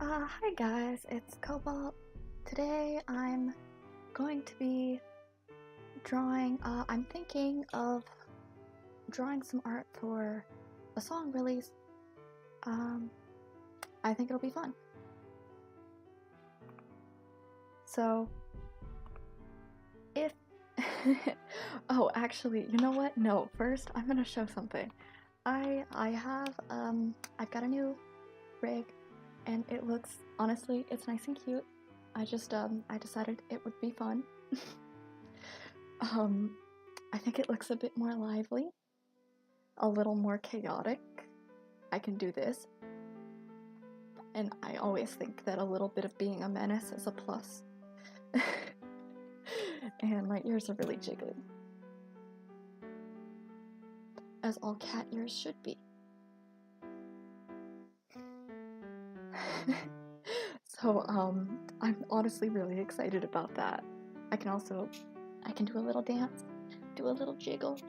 Hi guys, it's Cobalt. Today I'm going to be drawing, I'm thinking of drawing some art for a song release. I think it'll be fun. So, if... Oh, actually, you know what? No, first I'm gonna show something. I've got a new rig, and it looks, honestly, it's nice and cute. I decided it would be fun. I think it looks a bit more lively, a little more chaotic. I can do this. And I always think that a little bit of being a menace is a plus. And my ears are really jiggly, as all cat ears should be. So, I'm honestly really excited about that. I can do a little dance, do a little jiggle.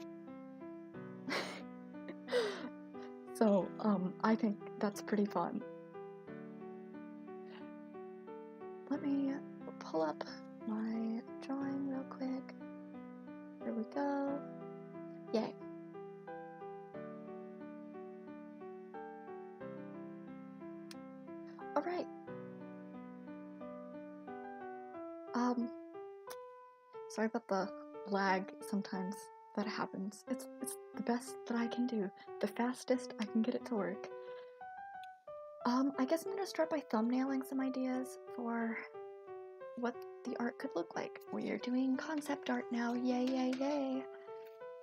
So, I think that's pretty fun. Let me pull up my drawing real quick. Here we go. Yay. Alright. Sorry about the lag sometimes that happens. It's the best that I can do. The fastest I can get it to work. I guess I'm gonna start by thumbnailing some ideas for what the art could look like. We're doing concept art now, yay, yay, yay!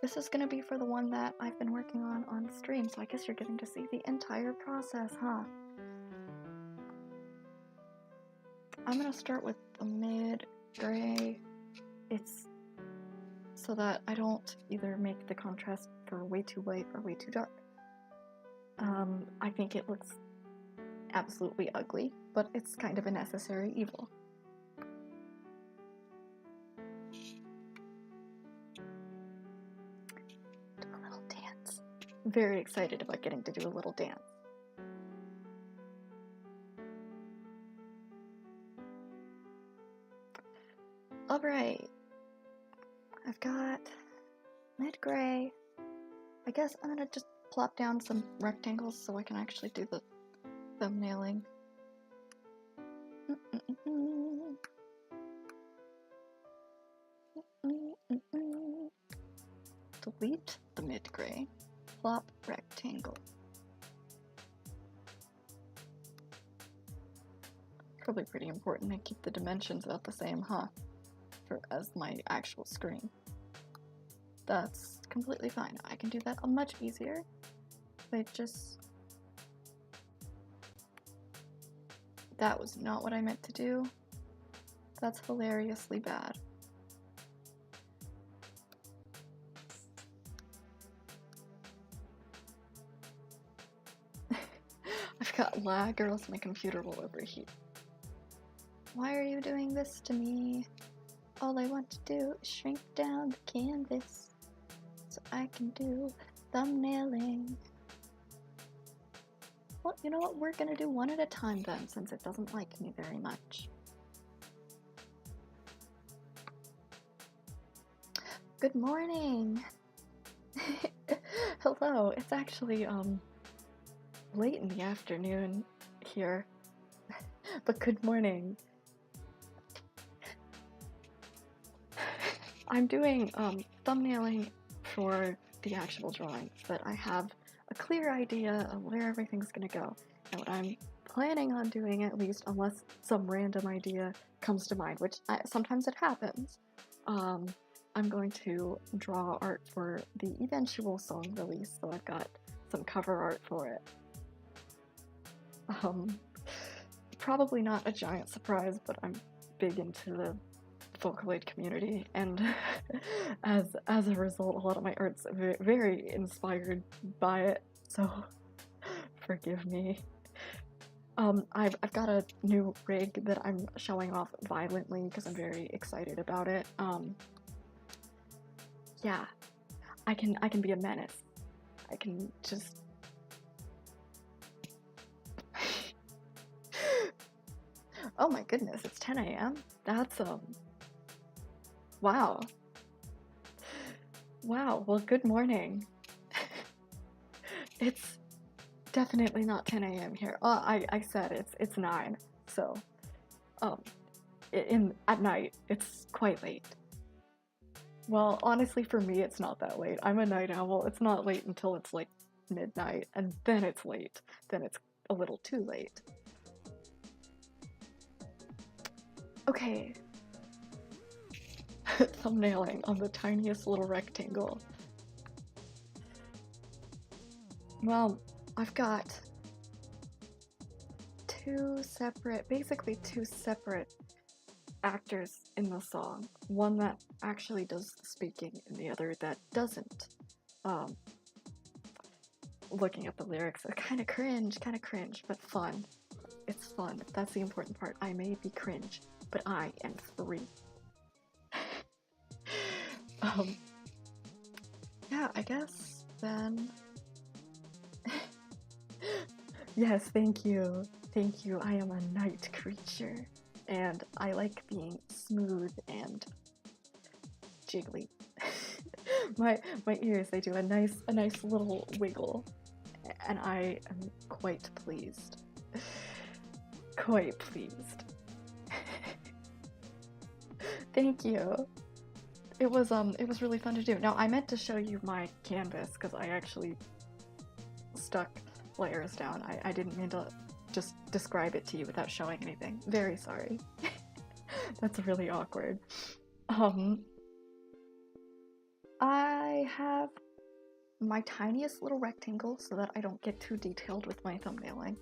This is gonna be for the one that I've been working on stream, so I guess you're getting to see the entire process, huh? I'm gonna start with the mid-gray. It's so that I don't either make the contrast for way too light or way too dark. I think it looks absolutely ugly, but it's kind of a necessary evil. Do a little dance. I'm very excited about getting to do a little dance. Alright, I've got mid-gray. I guess I'm gonna just plop down some rectangles so I can actually do the thumbnailing. Delete the mid-gray, plop rectangle. Probably pretty important to keep the dimensions about the same, huh? As my actual screen. That's completely fine. I can do that much easier. That was not what I meant to do. That's hilariously bad. I've got lag or else my computer will overheat. Why are you doing this to me? All I want to do is shrink down the canvas so I can do thumbnailing. Well, you know what? We're gonna do one at a time then, since it doesn't like me very much. Good morning! Hello, it's actually, late in the afternoon here, but good morning. I'm doing thumbnailing for the actual drawing, but I have a clear idea of where everything's gonna go, and what I'm planning on doing, at least, unless some random idea comes to mind, which sometimes it happens, I'm going to draw art for the eventual song release, so I've got some cover art for it. Probably not a giant surprise, but I'm big into the Vocaloid community, and as a result, a lot of my art's very inspired by it, so forgive me. I've got a new rig that I'm showing off violently because I'm very excited about it. Yeah, I can be a menace. I can just Oh my goodness, it's 10 a.m.? That's, wow. Wow, well, good morning. It's definitely not 10 a.m. here. I said it's 9, so, at night, it's quite late. Well, honestly, for me, it's not that late. I'm a night owl. It's not late until it's like midnight, and then it's late. Then it's a little too late. Okay. Thumbnailing on the tiniest little rectangle. Well, I've got basically two separate actors in the song. One that actually does the speaking and the other that doesn't. Looking at the lyrics, kind of cringe, but fun. It's fun. That's the important part. I may be cringe, but I am free. Yeah, I guess then. Yes, thank you. Thank you. I am a night creature, and I like being smooth and jiggly. my ears, they do a nice little wiggle, and I am quite pleased. Quite pleased. Thank you. It was really fun to do. Now, I meant to show you my canvas because I actually stuck layers down. I didn't mean to just describe it to you without showing anything. Very sorry. That's really awkward. I have my tiniest little rectangle so that I don't get too detailed with my thumbnailing.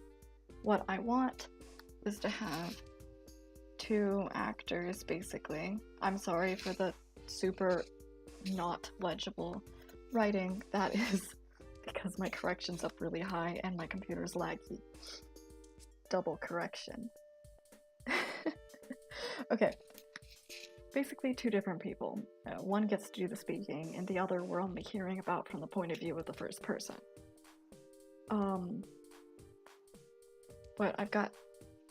What I want is to have two actors, basically. I'm sorry for the super not legible writing. That is because my correction's up really high and my computer's laggy. Double correction. Okay. Basically two different people. One gets to do the speaking, and the other we're only hearing about from the point of view of the first person. But I've got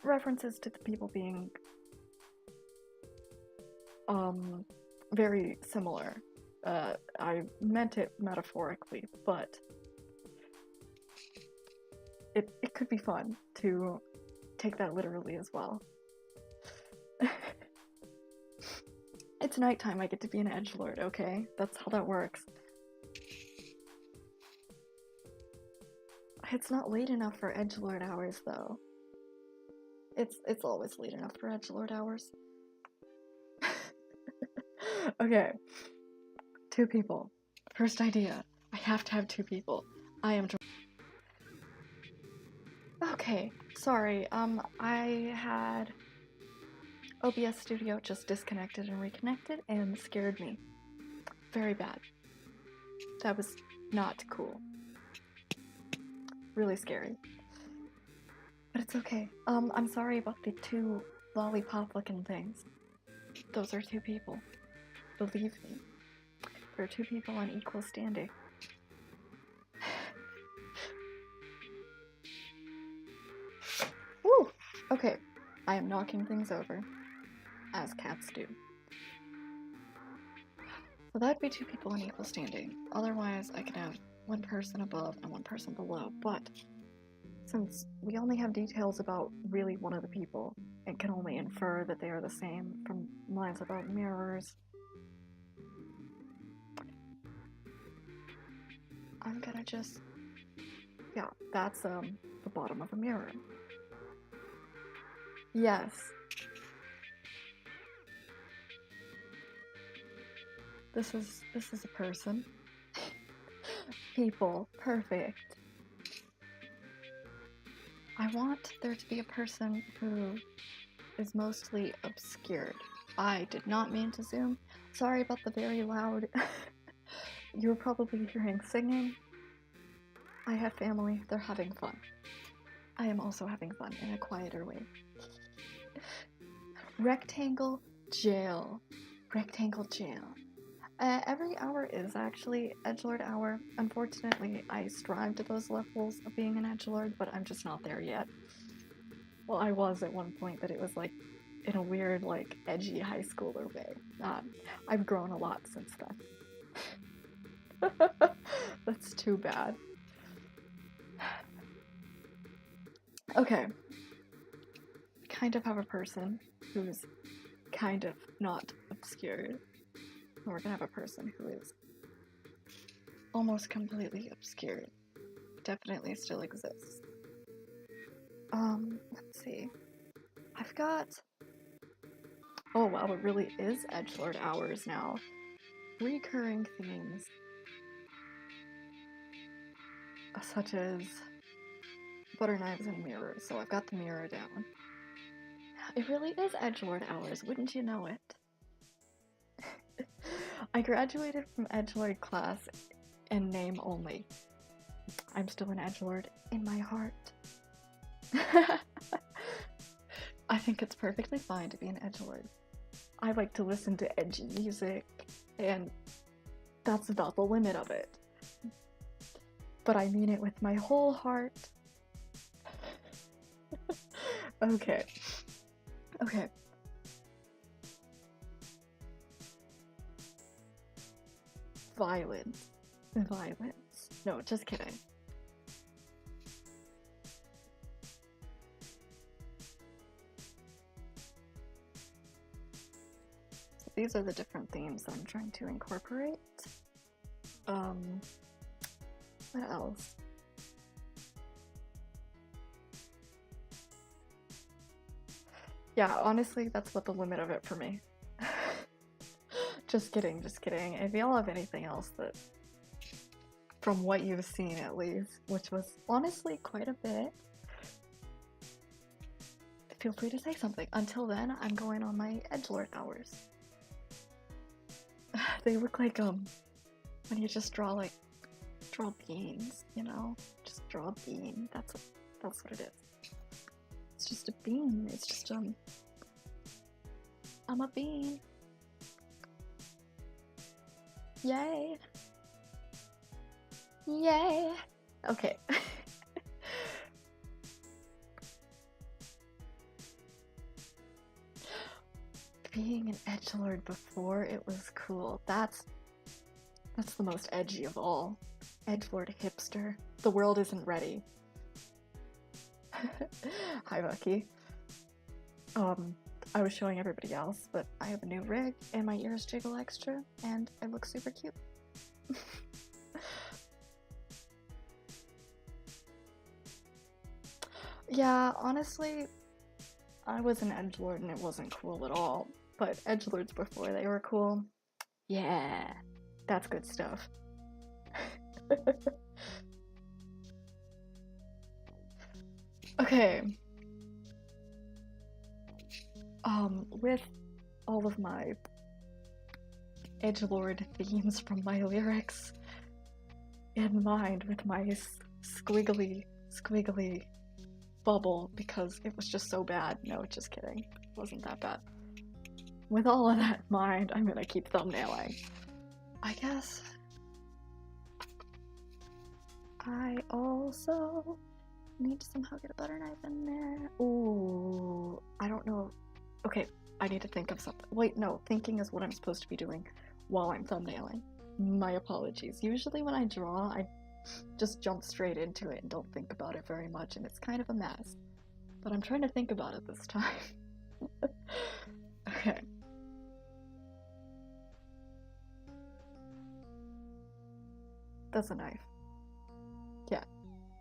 references to the people being very similar. I meant it metaphorically, but it could be fun to take that literally as well. It's nighttime, I get to be an edgelord, okay? That's how that works. It's not late enough for edgelord hours, though. It's always late enough for edgelord hours. Okay. 2 people. First idea. I have to have 2 people. I am... Okay, sorry. I had... OBS Studio just disconnected and reconnected and scared me. Very bad. That was not cool. Really scary. But it's okay. I'm sorry about the 2 lollipop-looking things. Those are 2 people. Believe me. There are 2 people on equal standing. Woo! Okay, I am knocking things over. As cats do. So that'd be 2 people in equal standing. Otherwise, I could have 1 person above and 1 person below. But since we only have details about really one of the people, and can only infer that they are the same from lines about mirrors, I'm gonna just... Yeah, that's the bottom of a mirror. Yes. This is a person. People. Perfect. I want there to be a person who is mostly obscured. I did not mean to zoom. Sorry about the very loud... You're probably hearing singing. I have family. They're having fun. I am also having fun in a quieter way. Rectangle jail. Rectangle jail. Every hour is actually edgelord hour. Unfortunately, I strive to those levels of being an edgelord, but I'm just not there yet. Well, I was at one point, but it was like in a weird, like, edgy high schooler way. I've grown a lot since then. That's too bad. Okay. We kind of have a person who's kind of not obscured. And we're gonna have a person who is almost completely obscured. Definitely still exists. Let's see. I've got... Oh wow, it really is edgelord hours now. Recurring themes. Such as butter knives and mirrors, so I've got the mirror down. It really is edgelord hours, wouldn't you know it? I graduated from edgelord class in name only. I'm still an edgelord in my heart. I think it's perfectly fine to be an edgelord. I like to listen to edgy music, and that's about the limit of it. But I mean it with my whole heart. Okay. Violence. No, just kidding. So these are the different themes that I'm trying to incorporate. What else? Yeah, honestly, that's about the limit of it for me. Just kidding. If y'all have anything else that, from what you've seen at least, which was honestly quite a bit, feel free to say something. Until then, I'm going on my edgelord hours. They look like, when you just draw beans, you know? Just draw a bean. That's what it is. It's just a bean. It's just, I'm a bean. Yay. Okay. Being an edgelord before it was cool. That's the most edgy of all. Edgelord hipster. The world isn't ready. Hi, Bucky. I was showing everybody else, but I have a new rig and my ears jiggle extra, and I look super cute. Yeah, honestly, I was an edgelord and it wasn't cool at all, but edgelords before they were cool, yeah, that's good stuff. Okay. With all of my edgelord themes from my lyrics in mind, with my squiggly bubble, because it was just so bad. No, just kidding. It wasn't that bad. With all of that in mind, I'm gonna keep thumbnailing. I guess I also need to somehow get a butter knife in there. Ooh, I don't know. Okay, I need to think of something. Wait, no, thinking is what I'm supposed to be doing while I'm thumbnailing. My apologies. Usually when I draw, I just jump straight into it and don't think about it very much, and it's kind of a mess. But I'm trying to think about it this time. Okay. That's a knife. Yeah,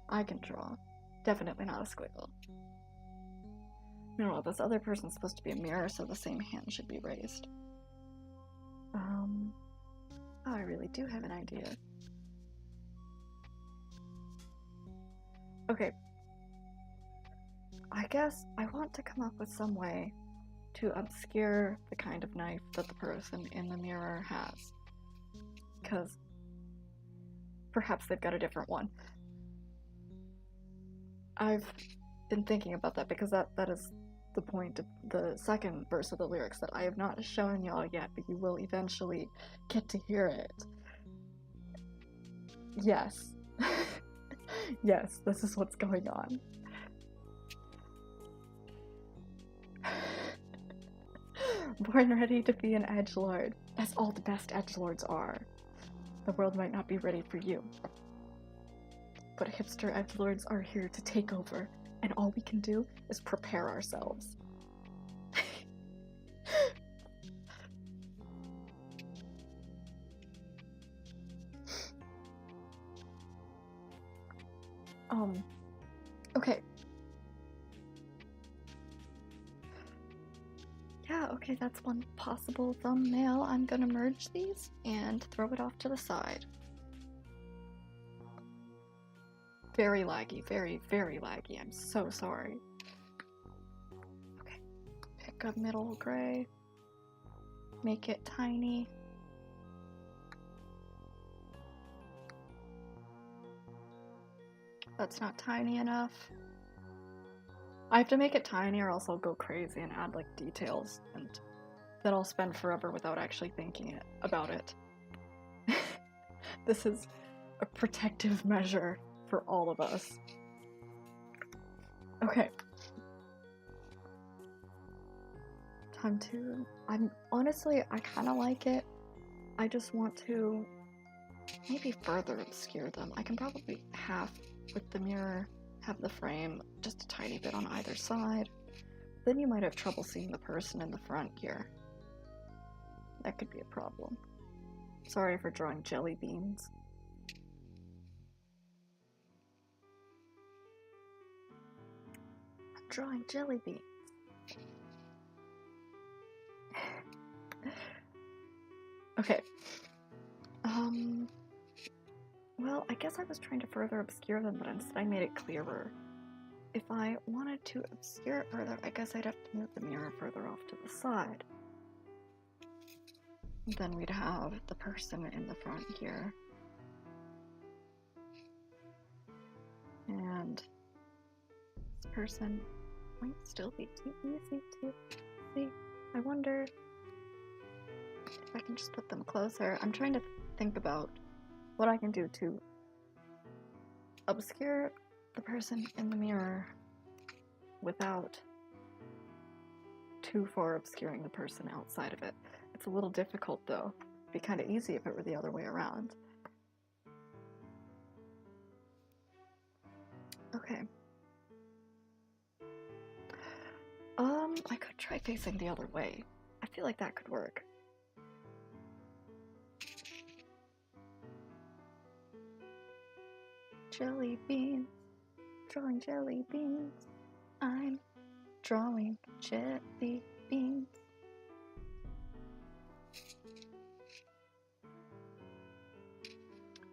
I can draw. Definitely not a squiggle. No, this other person's supposed to be a mirror, so the same hand should be raised. Oh, I really do have an idea. Okay. I guess I want to come up with some way to obscure the kind of knife that the person in the mirror has. Because perhaps they've got a different one. I've been thinking about that because that is the point of the second verse of the lyrics that I have not shown y'all yet, but you will eventually get to hear it. Yes. Yes, this is what's going on. Born ready to be an edgelord. That's all the best edgelords are. The world might not be ready for you. But hipster edgelords are here to take over, and all we can do is prepare ourselves. Okay. Yeah, okay, that's one possible thumbnail. I'm gonna merge these and throw it off to the side. Very laggy, very, very laggy. I'm so sorry. Okay, pick a middle gray. Make it tiny. That's not tiny enough. I have to make it tiny or else I'll go crazy and add like details, and then I'll spend forever without actually thinking about it. This is a protective measure for all of us. Okay. Time to... I kind of like it. I just want to maybe further obscure them. I can probably half with the mirror, have the frame just a tiny bit on either side. Then you might have trouble seeing the person in the front here. That could be a problem. Sorry for drawing jelly beans. I'm drawing jelly beans. Okay. Well, I guess I was trying to further obscure them, but instead I made it clearer. If I wanted to obscure it further, I guess I'd have to move the mirror further off to the side. Then we'd have the person in the front here. And this person might still be too easy to see. I wonder if I can just put them closer. I'm trying to think about what I can do to obscure the person in the mirror without too far obscuring the person outside of it. It's a little difficult though. It'd be kind of easy if it were the other way around. Okay. I could try facing the other way. I feel like that could work. Jelly beans, drawing jelly beans. I'm drawing jelly beans.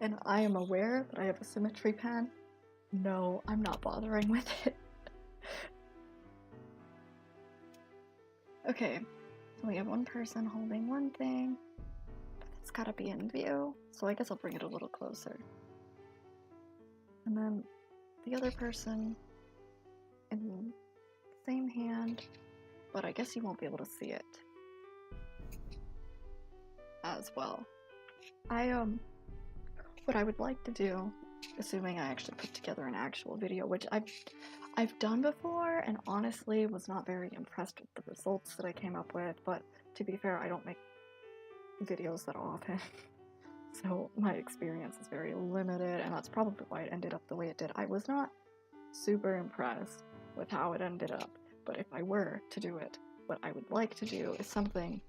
And I am aware that I have a symmetry pen. No, I'm not bothering with it. Okay, so we have one person holding one thing, but it's gotta be in view, so I guess I'll bring it a little closer. And then the other person in the same hand, but I guess you won't be able to see it as well. What I would like to do, assuming I actually put together an actual video, which I've done before and honestly was not very impressed with the results that I came up with, but to be fair, I don't make videos that often. So my experience is very limited, and that's probably why it ended up the way it did. I was not super impressed with how it ended up, but if I were to do it, what I would like to do is something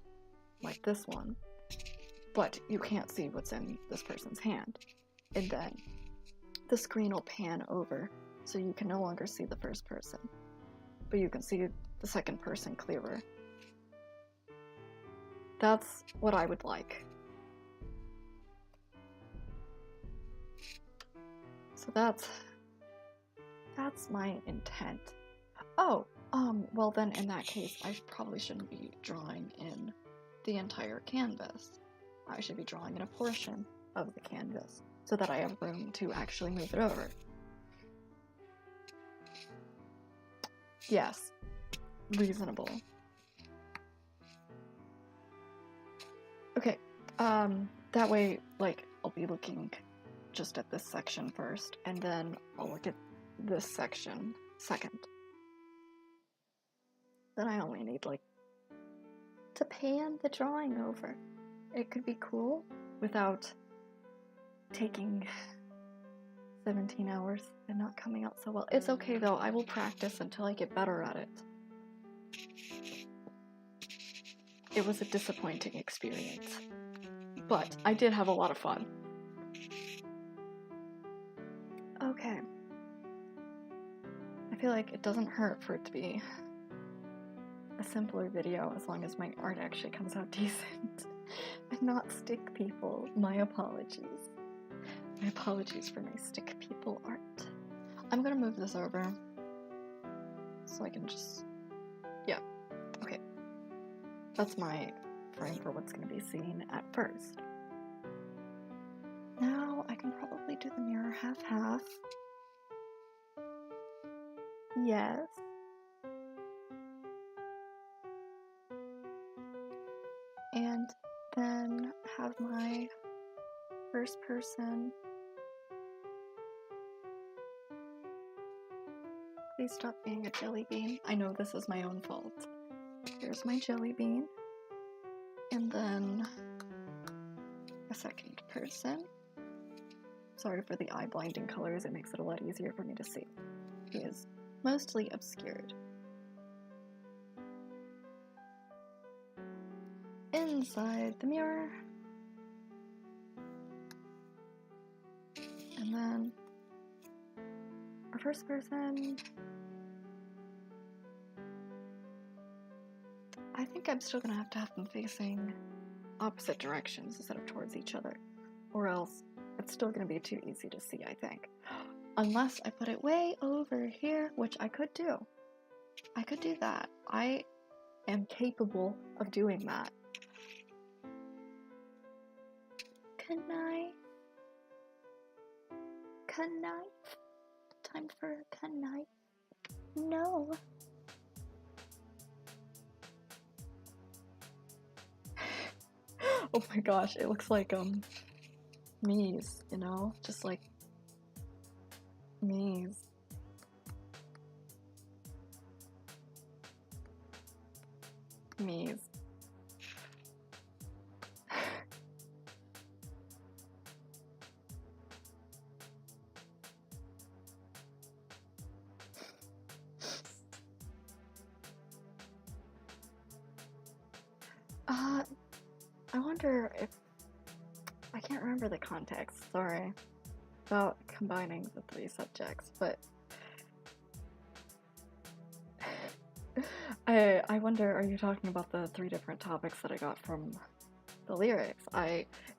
like this one, but you can't see what's in this person's hand. And then the screen will pan over, so you can no longer see the first person, but you can see the second person clearer. That's what I would like. So that's my intent. Oh, well then in that case, I probably shouldn't be drawing in the entire canvas. I should be drawing in a portion of the canvas so that I have room to actually move it over. Yes, reasonable. Okay, that way, like, I'll be looking just at this section first, and then I'll look at this section second. Then I only need, like, to pan the drawing over. It could be cool without taking 17 hours and not coming out so well. It's okay though, I will practice until I get better at it. It was a disappointing experience, but I did have a lot of fun. Okay. I feel like it doesn't hurt for it to be a simpler video as long as my art actually comes out decent and not stick people. My apologies. My apologies for my stick people art. I'm gonna move this over so I can just, yeah, okay. That's my frame for what's gonna be seen at first. Now I can probably do the mirror half-half. Yes. And then have my first person. Please stop being a jelly bean. I know this is my own fault. Here's my jelly bean. And then a second person. Sorry for the eye blinding colors, it makes it a lot easier for me to see. He is mostly obscured. Inside the mirror. And then our first person. I think I'm still gonna have to have them facing opposite directions instead of towards each other, or else it's still gonna be too easy to see, I think. Unless I put it way over here, which I could do. I could do that. I am capable of doing that. Knife. Knife. Time for a knife. No. Oh my gosh, it looks like Mies, you know? Just like Mies. Mies. I wonder if I can't remember the context, sorry, about combining the 3 subjects, but I wonder, are you talking about the 3 different topics that I got from the lyrics?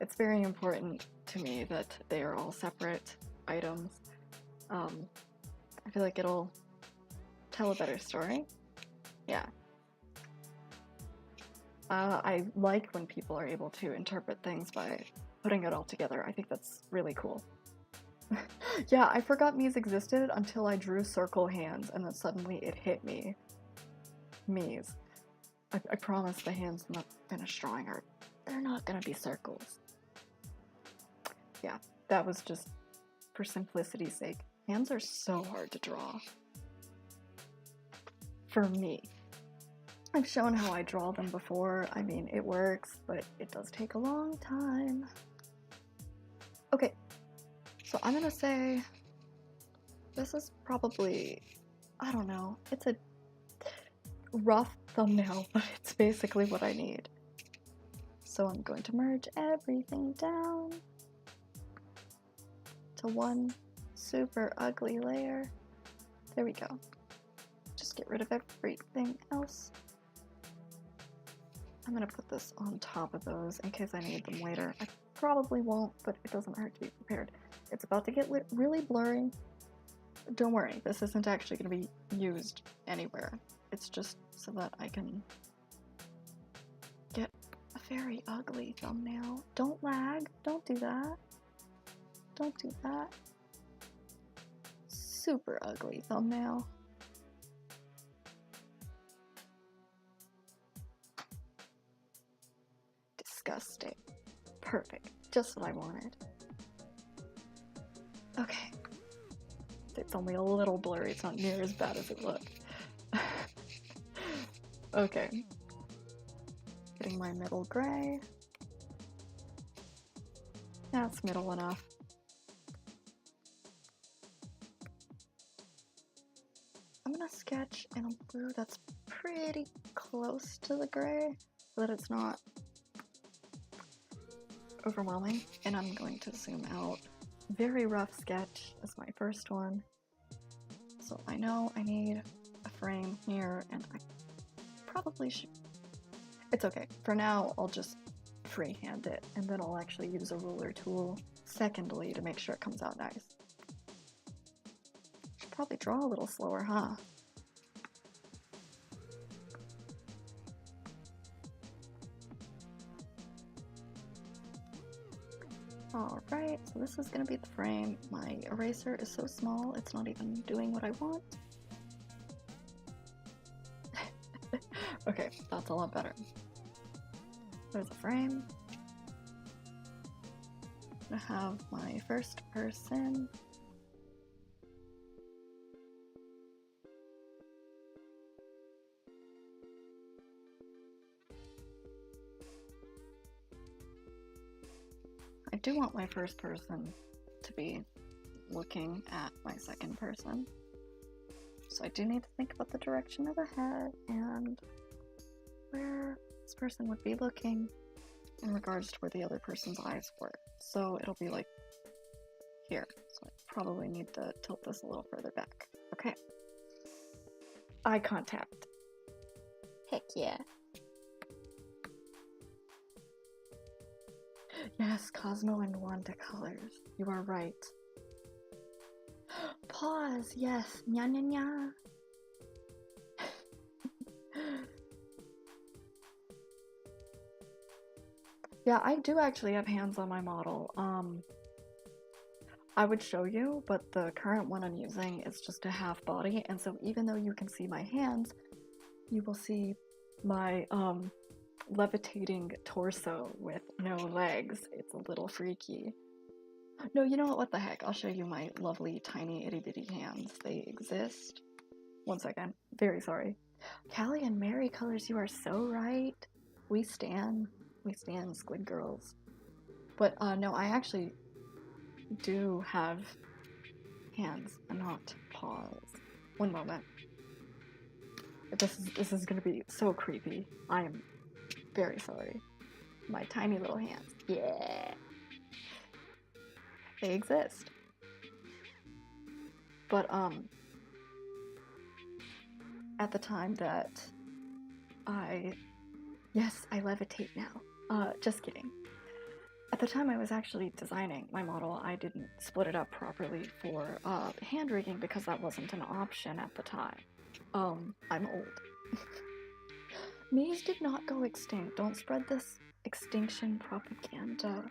It's very important to me that they are all separate items. I feel like it'll tell a better story. Yeah. I like when people are able to interpret things by putting it all together. I think that's really cool. Yeah, I forgot Mies existed until I drew circle hands, and then suddenly it hit me. Mies. I promise the hands in the finished drawing are, they're not gonna be circles. Yeah, that was just for simplicity's sake. Hands are so hard to draw. For me. I've shown how I draw them before. I mean, it works, but it does take a long time. Okay, so I'm gonna say this is probably, I don't know, it's a rough thumbnail, but it's basically what I need. So I'm going to merge everything down to one super ugly layer. There we go. Just get rid of everything else. I'm gonna put this on top of those in case I need them later. I probably won't, but it doesn't hurt to be prepared. It's about to get really blurry. Don't worry, this isn't actually gonna be used anywhere. It's just so that I can get a very ugly thumbnail. Don't lag, don't do that. Don't do that. Super ugly thumbnail. Disgusting. Perfect. Just what I wanted. Okay. It's only a little blurry. It's not near as bad as it looked. Okay. getting my middle gray. That's middle enough. I'm gonna sketch in a blue that's pretty close to the gray so that it's not overwhelming, and I'm going to zoom out. Very rough sketch is my first one. So I know I need a frame here, and I probably should. It's okay. For now, I'll just freehand it, and then I'll actually use a ruler tool secondly to make sure it comes out nice. Should probably draw a little slower, huh? Alright, so this is gonna be the frame. My eraser is so small, it's not even doing what I want. Okay, that's a lot better. There's a frame. I have my first person. I do want my first person to be looking at my second person. So I do need to think about the direction of the head and where this person would be looking in regards to where the other person's eyes were. So it'll be like here. So I probably need to tilt this a little further back. Okay. Eye contact. Heck yeah. Yes, Cosmo and Wanda colors. You are right. Pause. Yes. Nya nya nya. Yeah, I do actually have hands on my model. I would show you, but the current one I'm using is just a half body, and so even though you can see my hands, you will see my levitating torso with no legs. It's a little freaky. No, you know what the heck? I'll show you my lovely tiny itty bitty hands. They exist. One second. Very sorry. Callie and Mary colors, you are so right. We stan Squid Girls. But no, I actually do have hands and not paws. One moment. This is gonna be so creepy. I am very sorry. My tiny little hands. Yeah. They exist. But at the time that yes, I levitate now. Just kidding. At the time I was actually designing my model, I didn't split it up properly for hand rigging because that wasn't an option at the time. I'm old. Me's did not go extinct. Don't spread this extinction propaganda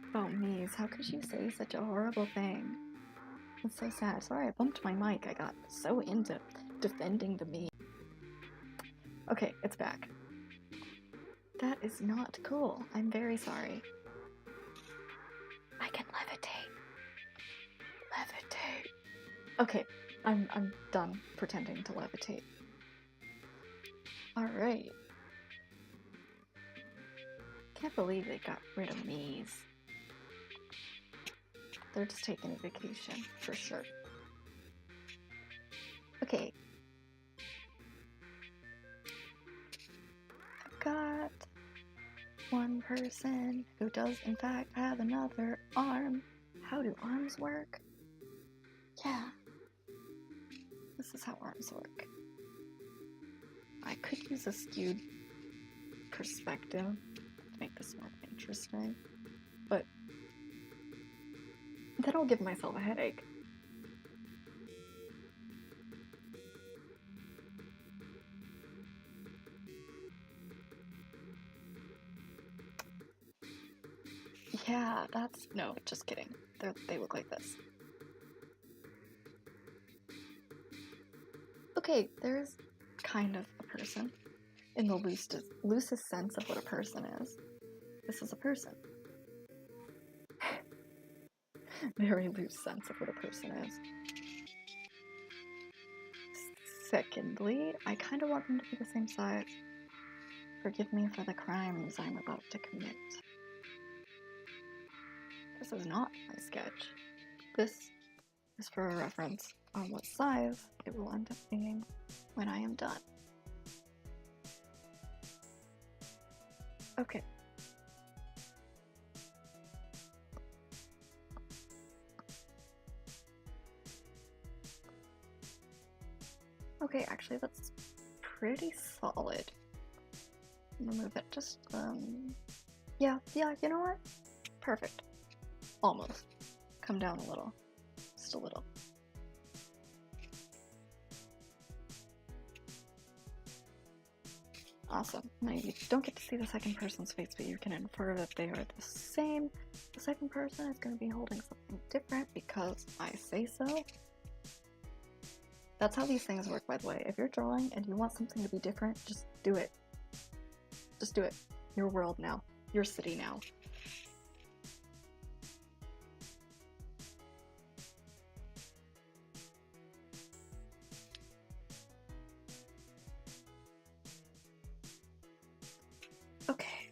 about Me's. How could you say such a horrible thing? It's so sad. Sorry, I bumped my mic. I got so into defending the Me. Okay, it's back. That is not cool. I'm very sorry. I can levitate. Levitate. Okay, I'm done pretending to levitate. Alright. Can't believe they got rid of Me's. They're just taking a vacation, for sure. Okay. I've got one person who does in fact have another arm. How do arms work? Yeah. This is how arms work. I could use a skewed perspective to make this more interesting, but then I'll give myself a headache. Yeah, that's... no, just kidding. They look like this. Okay, there's kind of a person in the loosest sense of what a person is. This is a person. Very loose sense of what a person is. Secondly, I kind of want them to be the same size. Forgive me for the crimes I'm about to commit. This is not my sketch. This is for a reference on what size it will end up being when I am done. Okay. Okay, actually that's pretty solid. I'm gonna move it just, yeah, you know what? Perfect. Almost. Come down a little. Just a little. Awesome. Now you don't get to see the second person's face, but you can infer that they are the same. The second person is going to be holding something different because I say so. That's how these things work, by the way. If you're drawing and you want something to be different, just do it. Just do it. Your world now. Your city now. Okay.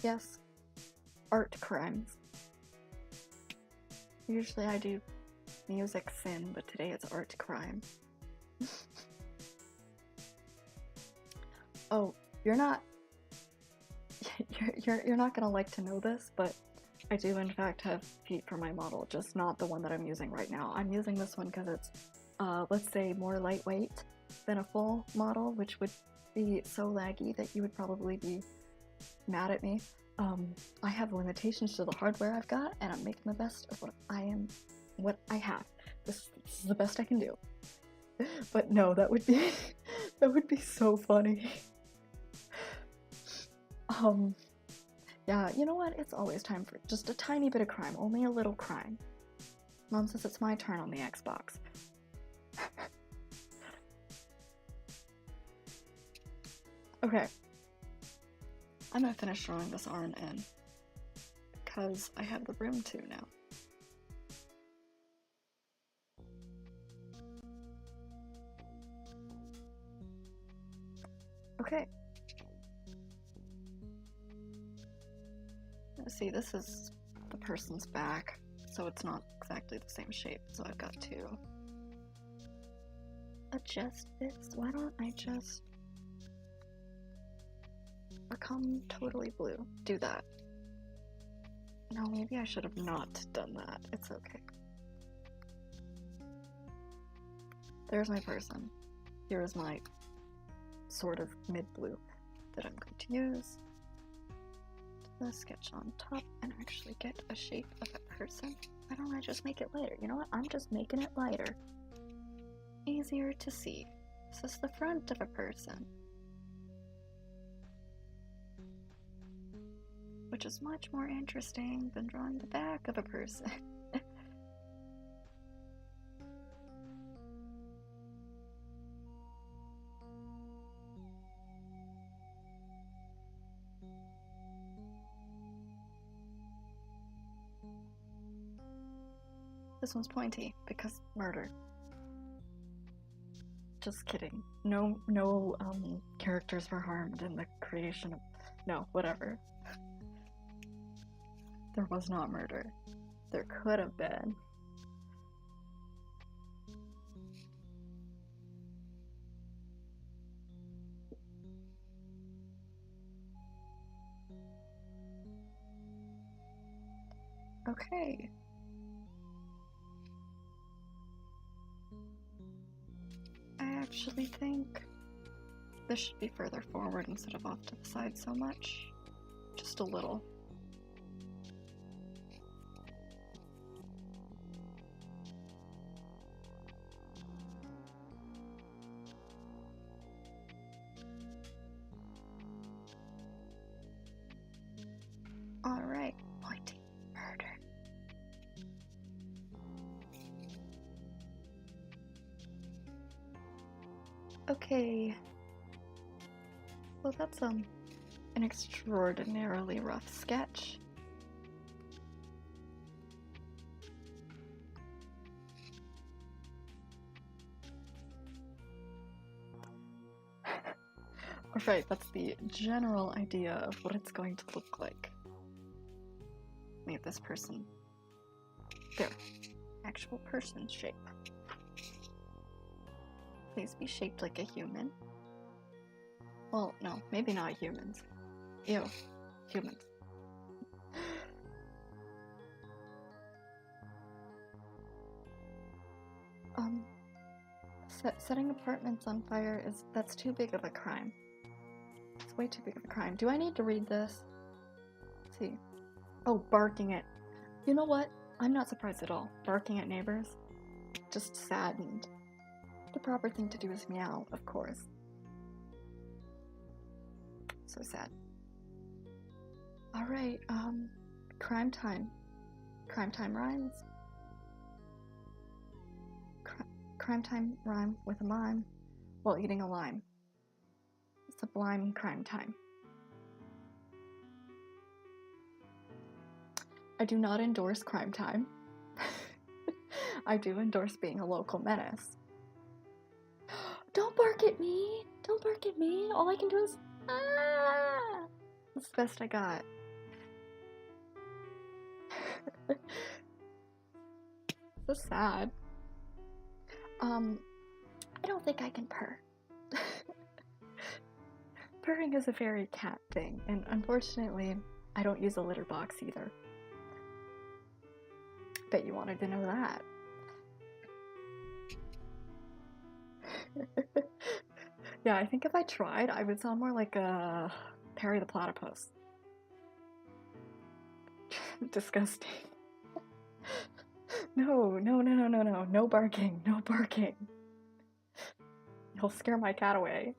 Yes. Art crimes. Usually I do music sin, but today it's art crime. Oh, you're not gonna like to know this, but I do in fact have feet for my model, just not the one that I'm using right now. I'm using this one because it's, let's say, more lightweight than a full model, which would be so laggy that you would probably be mad at me. I have limitations to the hardware I've got, and I'm making the best of what I have. This is the best I can do. But no, that would be that would be so funny. Yeah, you know what? It's always time for just a tiny bit of crime, only a little crime. Mom says it's my turn on the Xbox. Okay. I'm gonna finish drawing this arm in because I have the room to now. Okay. Let's see, this is the person's back, so it's not exactly the same shape, so I've got to adjust this. Why don't I just become totally blue? Do that. No, maybe I should have not done that. It's okay. There's my person. Here is my sort of mid-blue that I'm going to use the sketch on top and actually get a shape of a person. Why don't I just make it lighter? You know what? I'm just making it lighter. Easier to see. This is the front of a person. Which is much more interesting than drawing the back of a person. This one's pointy because murder. Just kidding. No characters were harmed in the creation of... No, whatever. There was not murder. There could have been. Okay. I actually think this should be further forward instead of off to the side so much. Just a little. Alright, pointy murder. Okay. Well, that's an extraordinarily rough sketch. Alright, that's the general idea of what it's going to look like. Make this person. There. Actual person shape. Please be shaped like a human. Well, no, maybe not humans. Ew. Humans. Setting apartments on fire that's too big of a crime. It's way too big of a crime. Do I need to read this? Let's see. Oh, barking at... You know what? I'm not surprised at all. Barking at neighbors? Just saddened. The proper thing to do is meow, of course. So sad. Alright, crime time. Crime time rhymes. Crime time rhyme with a mime while eating a lime. Sublime crime time. I do not endorse crime time. I do endorse being a local menace. Don't bark at me! Don't bark at me! All I can do is ah! That's the best I got. So sad. I don't think I can purr. Purring is a very cat thing, and unfortunately, I don't use a litter box either. Bet you wanted to know that. Yeah, I think if I tried, I would sound more like a Perry the Platypus. Disgusting. No, no barking, no barking. You'll scare my cat away.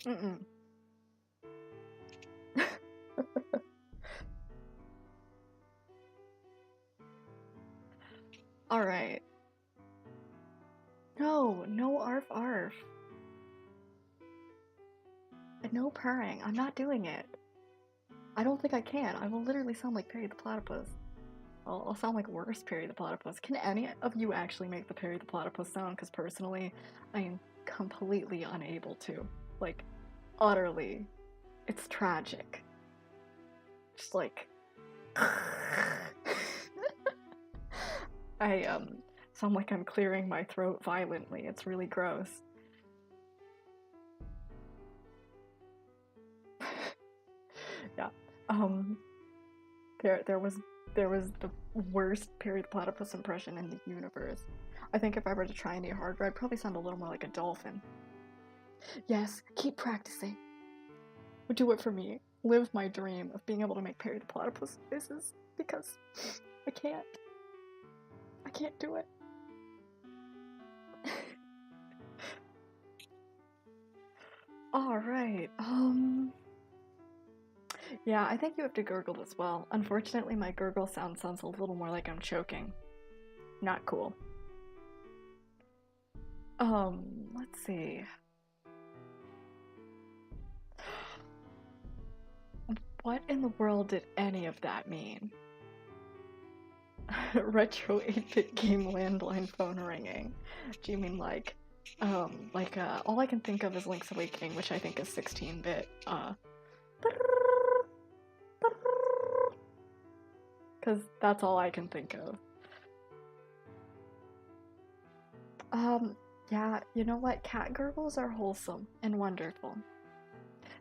Mm-mm. Alright. No arf arf. And no purring. I'm not doing it. I don't think I can. I will literally sound like Perry the Platypus. I'll sound like worse Perry the Platypus. Can any of you actually make the Perry the Platypus sound? Because personally, I am completely unable to. Like, utterly. It's tragic. Just like... I sound like I'm clearing my throat violently. It's really gross. Yeah. There was the worst Perry the Platypus impression in the universe. I think if I were to try any harder, I'd probably sound a little more like a dolphin. Yes, keep practicing. Do it for me. Live my dream of being able to make Perry the Platypus faces, because I can't. I can't do it. Alright, yeah, I think you have to gurgle as well. Unfortunately, my gurgle sounds a little more like I'm choking. Not cool. Let's see. What in the world did any of that mean? Retro 8-bit game landline phone ringing. Do you mean like all I can think of is Link's Awakening, which I think is 16-bit, because that's all I can think of. Yeah, you know what? Cat gurgles are wholesome and wonderful.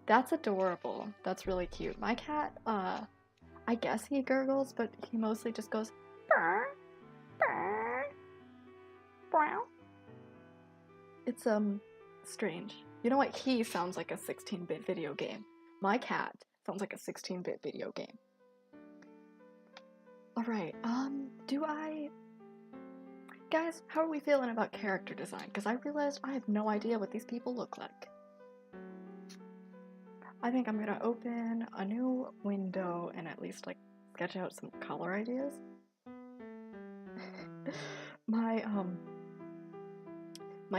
That's adorable. That's really cute. My cat, I guess he gurgles, but he mostly just goes, burr, burr, brow. It's, strange. You know what? He sounds like a 16-bit video game. My cat sounds like a 16-bit video game. Alright, Guys, how are we feeling about character design? Because I realized I have no idea what these people look like. I think I'm gonna open a new window and at least, like, sketch out some color ideas. My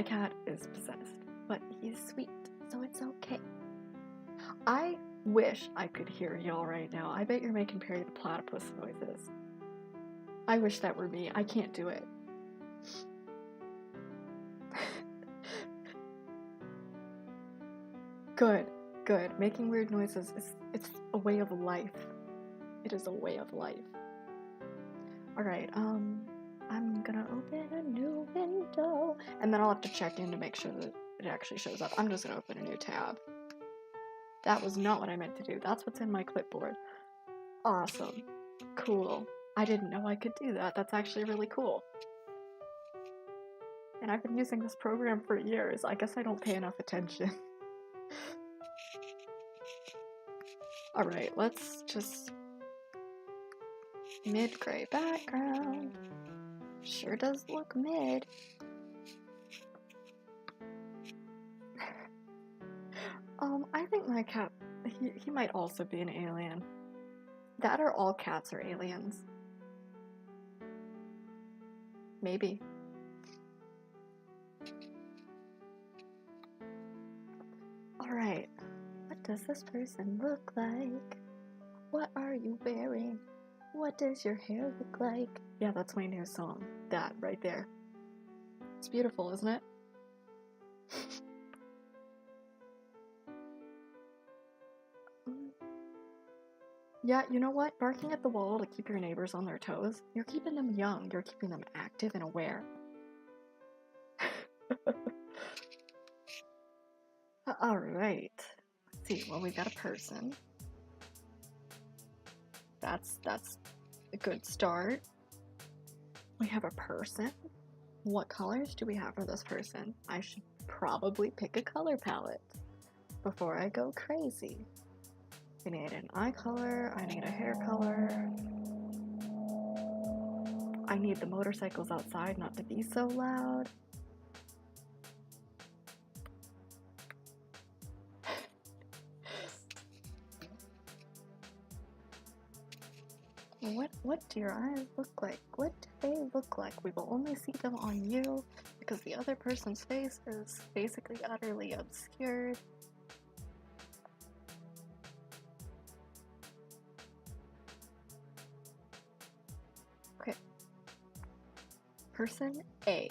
cat is possessed, but he's sweet, so it's okay. I wish I could hear y'all right now. I bet you're making Perry the Platypus noises. I wish that were me. I can't do it. Good, good. Making weird noises it's a way of life. It is a way of life. Alright, I'm gonna open a new window. And then I'll have to check in to make sure that it actually shows up. I'm just gonna open a new tab. That was not what I meant to do. That's what's in my clipboard. Awesome. Cool. I didn't know I could do that. That's actually really cool. And I've been using this program for years. I guess I don't pay enough attention. Alright, let's just... Mid-gray background. Sure does look mid. I think my cat, he might also be an alien. That or all cats are aliens. Maybe. Alright, what does this person look like? What are you wearing? What does your hair look like? Yeah, that's my new song. That right there. It's beautiful, isn't it? Yeah, you know what? Barking at the wall to keep your neighbors on their toes, you're keeping them young, you're keeping them active and aware. Alright. Let's see, well, we got a person. That's a good start. We have a person. What colors do we have for this person? I should probably pick a color palette before I go crazy. I need an eye color, I need a hair color. I need the motorcycles outside not to be so loud. What do your eyes look like? What do they look like? We will only see them on you because the other person's face is basically utterly obscured. Okay. Person A.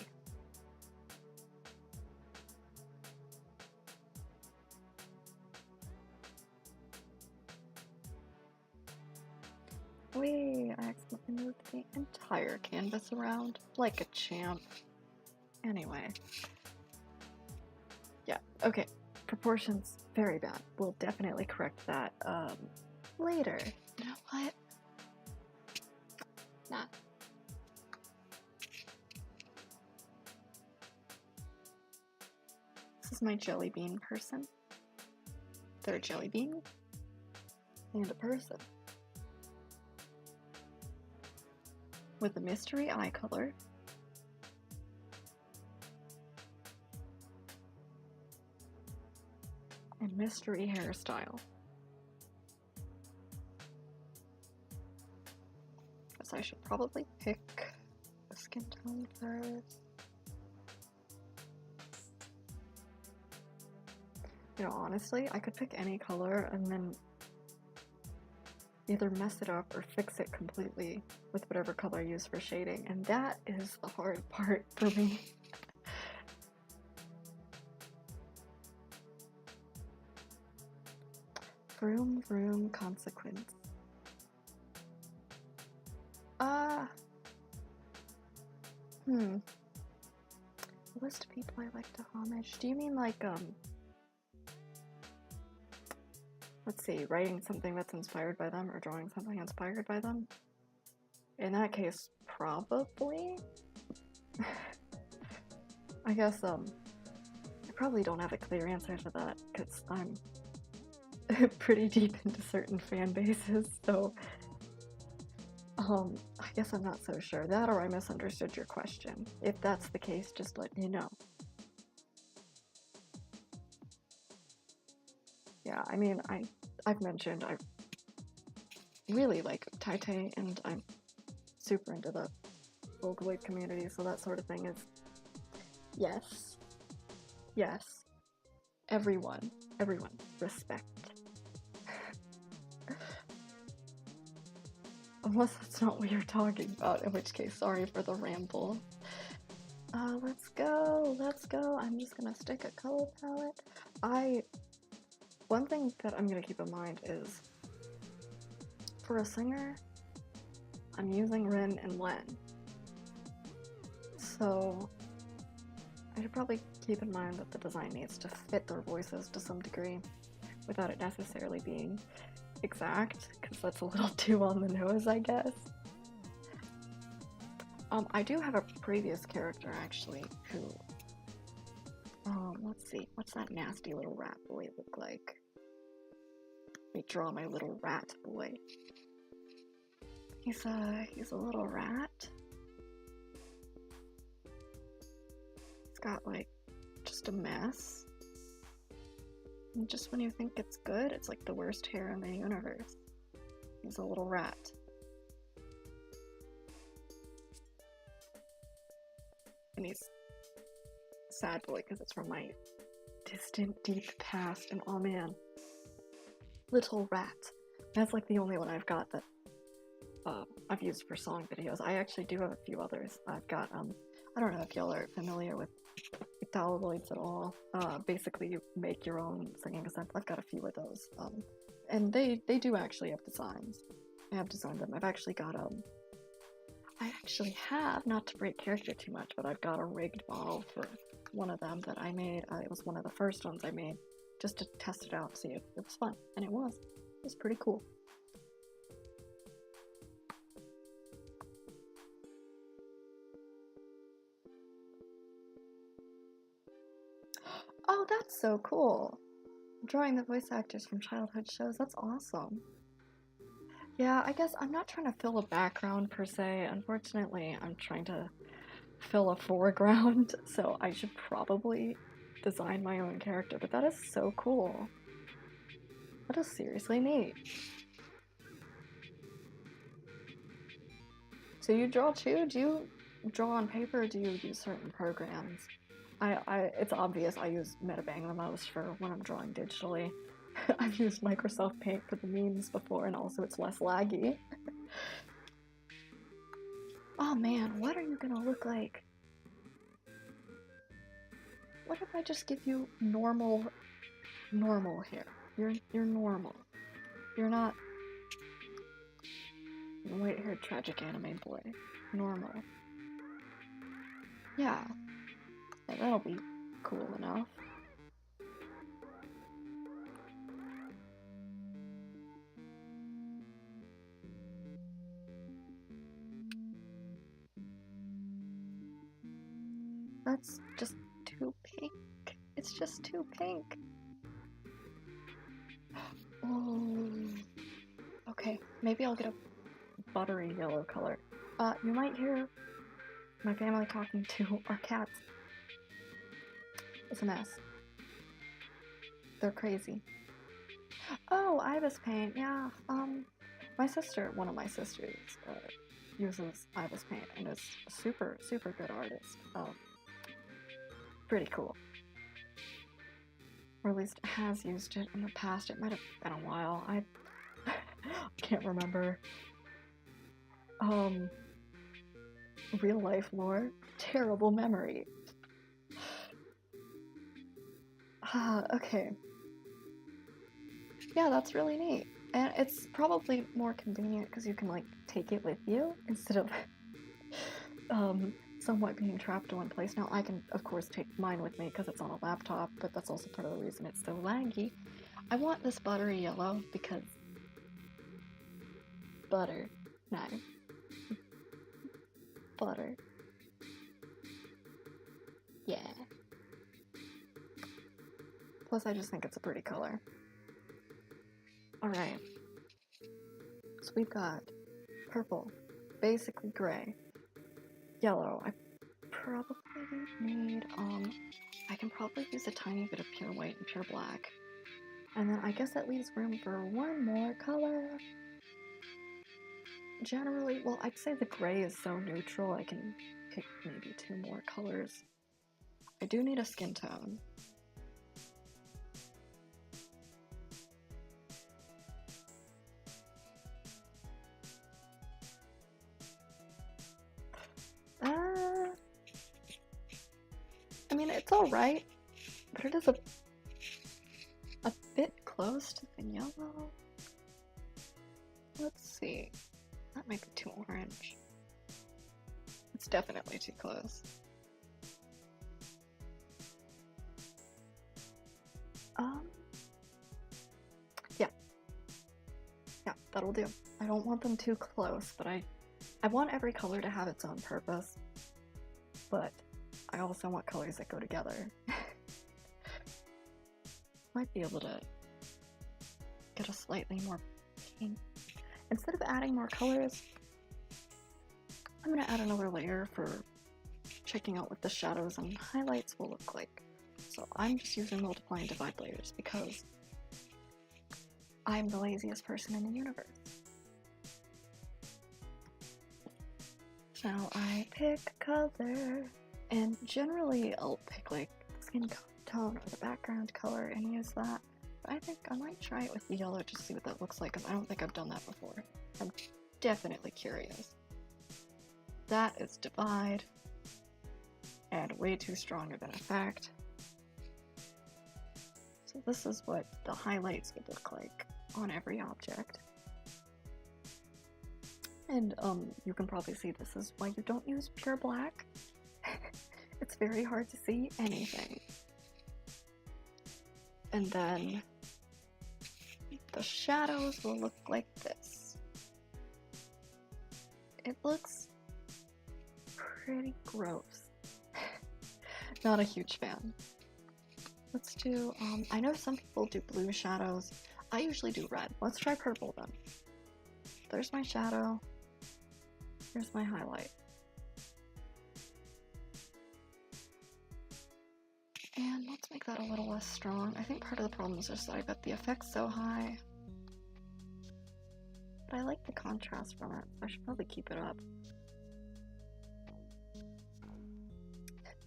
Wait, I accidentally moved the entire canvas around like a champ. Anyway. Yeah, okay. Proportions, very bad. We'll definitely correct that, later. You know what? Nah. This is my jelly bean person. They're a jelly bean and a person. With a mystery eye color. And mystery hairstyle. Guess I should probably pick a skin tone first. You know, honestly, I could pick any color and then either mess it up or fix it completely with whatever color I use for shading, and that is the hard part for me. Vroom vroom consequence. List of people I like to homage. Do you mean like, let's see, writing something that's inspired by them or drawing something inspired by them? In that case, probably. I guess, I probably don't have a clear answer to that, because I'm pretty deep into certain fan bases, so, I guess I'm not so sure. That or I misunderstood your question. If that's the case, just let me know. Yeah, I mean, I've mentioned I really like Taite, and I'm super into the Vocaloid community, so that sort of thing is... Yes. Yes. Everyone. Respect. Unless that's not what you're talking about, in which case, sorry for the ramble. Let's go. I'm just gonna stick a color palette. one thing that I'm gonna keep in mind is, for a singer, I'm using Rin and Len. So I should probably keep in mind that the design needs to fit their voices to some degree without it necessarily being exact, because that's a little too on the nose, I guess. I do have a previous character, actually, who... let's see, what's that nasty little rat boy look like? Let me draw my little rat boy. He's a little rat. He's got, like, just a mess. And just when you think it's good, it's like the worst hair in the universe. He's a little rat. And he's sad boy because it's from my distant, deep past, and oh man. Little rat. That's like the only one I've got that I've used for song videos. I actually do have a few others. I've got, I don't know if y'all are familiar with Untitled at all. Basically you make your own singing synth. I've got a few of those. And they do actually have designs. I have designed them. I've actually got, I actually have, not to break character too much, but I've got a rigged model for one of them that I made. It was one of the first ones I made, just to test it out and see if it was fun. And it was. It was pretty cool. Oh, that's so cool. Drawing the voice actors from childhood shows, that's awesome. Yeah, I guess I'm not trying to fill a background per se. Unfortunately, I'm trying to fill a foreground, so I should probably design my own character, but that is so cool. That is seriously neat. So you draw too? Do you draw on paper or do you use certain programs? It's obvious I use Metabang the most for when I'm drawing digitally. I've used Microsoft Paint for the memes before, and also it's less laggy. Oh man, what are you gonna look like? What if I just give you normal hair? You're normal. You're not white-haired tragic anime boy. Normal. Yeah, that'll be cool enough. That's just too pink. It's just too pink. Oh. Okay, maybe I'll get a buttery yellow color. You might hear my family talking to our cats. It's a mess. They're crazy. Oh, Ibis paint, yeah. One of my sisters, uses Ibis paint and is a super, super good artist. Pretty cool. Or at least has used it in the past. It might have been a while. I can't remember. Real life lore. Terrible memory. Okay. Yeah, that's really neat. And it's probably more convenient because you can, like, take it with you instead of somewhat being trapped in one place. Now, I can, of course, take mine with me because it's on a laptop, but that's also part of the reason it's so laggy. I want this buttery yellow because butter. No. Butter. Yeah. Plus, I just think it's a pretty color. Alright. So we've got purple, basically gray, yellow. I probably need, I can probably use a tiny bit of pure white and pure black. And then I guess that leaves room for one more color. Generally, well, I'd say the gray is so neutral, I can pick maybe 2 more colors. I do need a skin tone. I mean, it's alright, but it is a bit close to the yellow. Let's see. That might be too orange. It's definitely too close. Yeah, that'll do. I don't want them too close, but I want every color to have its own purpose, but I also want colors that go together. Might be able to get a slightly more pink. Instead of adding more colors, I'm going to add another layer for checking out what the shadows and highlights will look like. So I'm just using multiply and divide layers because I'm the laziest person in the universe. So I pick a color, and generally I'll pick like the skin tone or the background color and use that. But I think I might try it with the yellow just to see what that looks like, because I don't think I've done that before. I'm definitely curious. That is divide, and way too strong of an effect. So this is what the highlights would look like on every object. And you can probably see this is why you don't use pure black. It's very hard to see anything. And then the shadows will look like this. It looks pretty gross. Not a huge fan. Let's do, I know some people do blue shadows. I usually do red. Let's try purple then. There's my shadow. Here's my highlight. And let's make that a little less strong. I think part of the problem is just that I got the effects so high. But I like the contrast from it, so I should probably keep it up.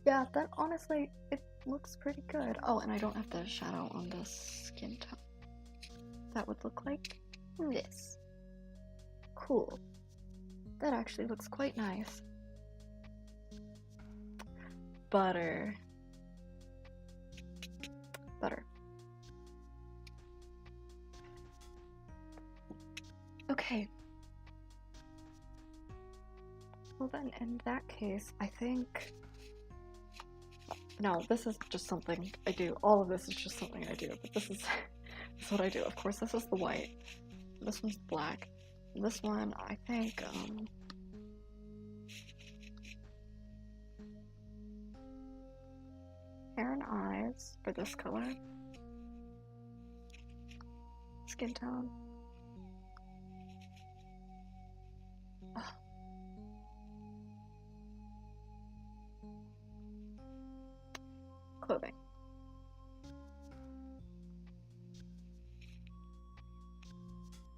Yeah, that honestly, it looks pretty good. Oh, and I don't have the shadow on the skin tone. That would look like this. Cool. That actually looks quite nice. Butter. Butter. Okay. Well then, in that case, I think... No, this is just something I do. All of this is just something I do, but this is, this is what I do. Of course, this is the white. This one's black. This one, I think, hair and eyes for this color. Skin tone. Oh. Clothing.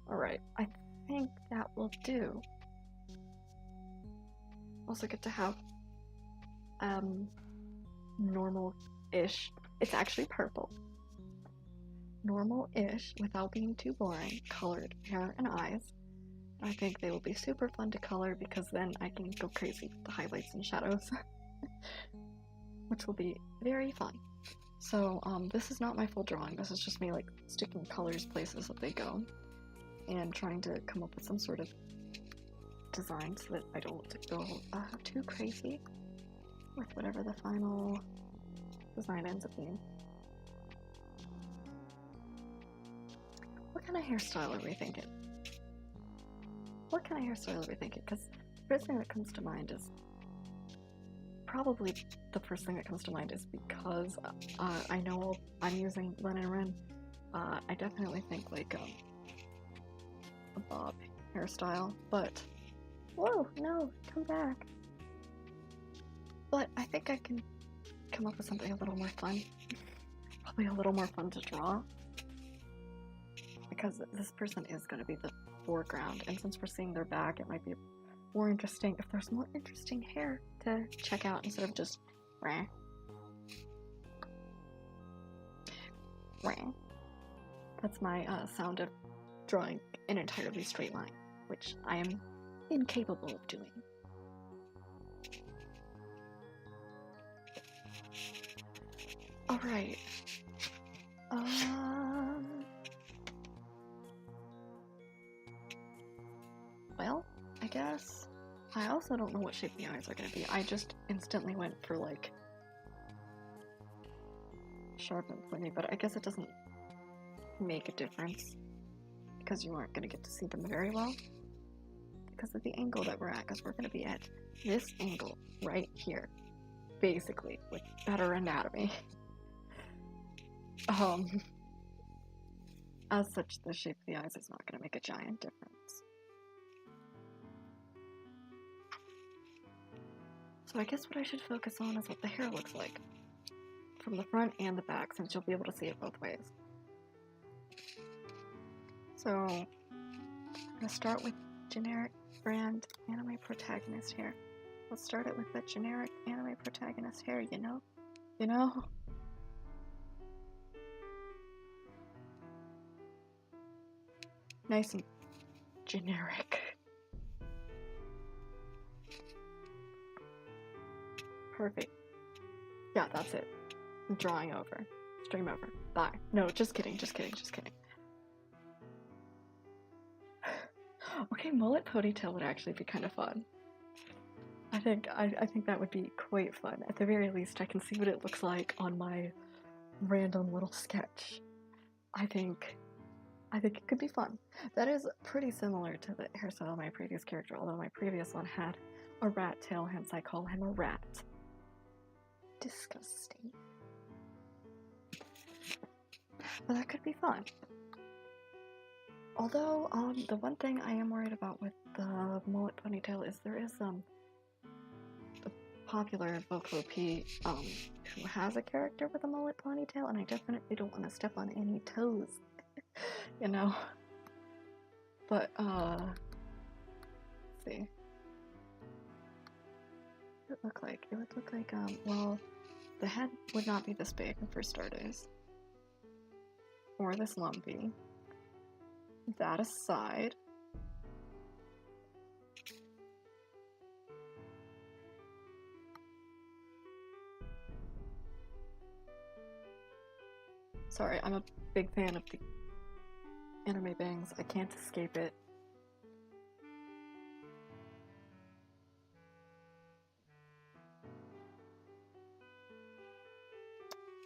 Alright, I think that will do. Also get to have normal-ish. It's actually purple. Normal-ish, without being too boring, colored hair and eyes. I think they will be super fun to color because then I can go crazy with the highlights and shadows. Which will be very fun. So this is not my full drawing. This is just me like sticking colors places that they go and trying to come up with some sort of design so that I don't go too crazy with whatever the final design ends up being. What kind of hairstyle are we thinking? What kind of hairstyle are we thinking? Because the first thing that comes to mind is probably the first thing that comes to mind is because I know I'm using Linen Rin. I definitely think like a bob hairstyle, but whoa, no, come back. But I think I can come up with something a little more fun. Probably a little more fun to draw. Because this person is going to be the foreground, and since we're seeing their back, it might be more interesting if there's more interesting hair to check out instead of just rah. Rah. That's my sound of drawing an entirely straight line, which I am incapable of doing. Alright. this. I also don't know what shape the eyes are gonna be. I just instantly went for like sharp and pointy, but I guess it doesn't make a difference because you aren't gonna get to see them very well because of the angle that we're at, because we're gonna be at this angle right here, basically, with better anatomy. As such, the shape of the eyes is not gonna make a giant difference. So I guess what I should focus on is what the hair looks like from the front and the back, since you'll be able to see it both ways. So I'm gonna start with generic brand anime protagonist hair. Let's start it with the generic anime protagonist hair, you know? You know? Nice and generic. Perfect. Yeah, that's it. I'm drawing over. Stream over. Bye. No, just kidding, just kidding, just kidding. Okay, mullet ponytail would actually be kind of fun. I think that would be quite fun. At the very least, I can see what it looks like on my random little sketch. I think it could be fun. That is pretty similar to the hairstyle of my previous character, although my previous one had a rat tail, hence I call him a rat. Disgusting. But that could be fun. Although, the one thing I am worried about with the mullet ponytail is there is, the popular Vocalo P, who has a character with a mullet ponytail, and I definitely don't want to step on any toes, you know? But, let's see. What would it look like? It would look like, well, the head would not be this big, for starters. Or this lumpy. That aside, sorry, I'm a big fan of the anime bangs. I can't escape it.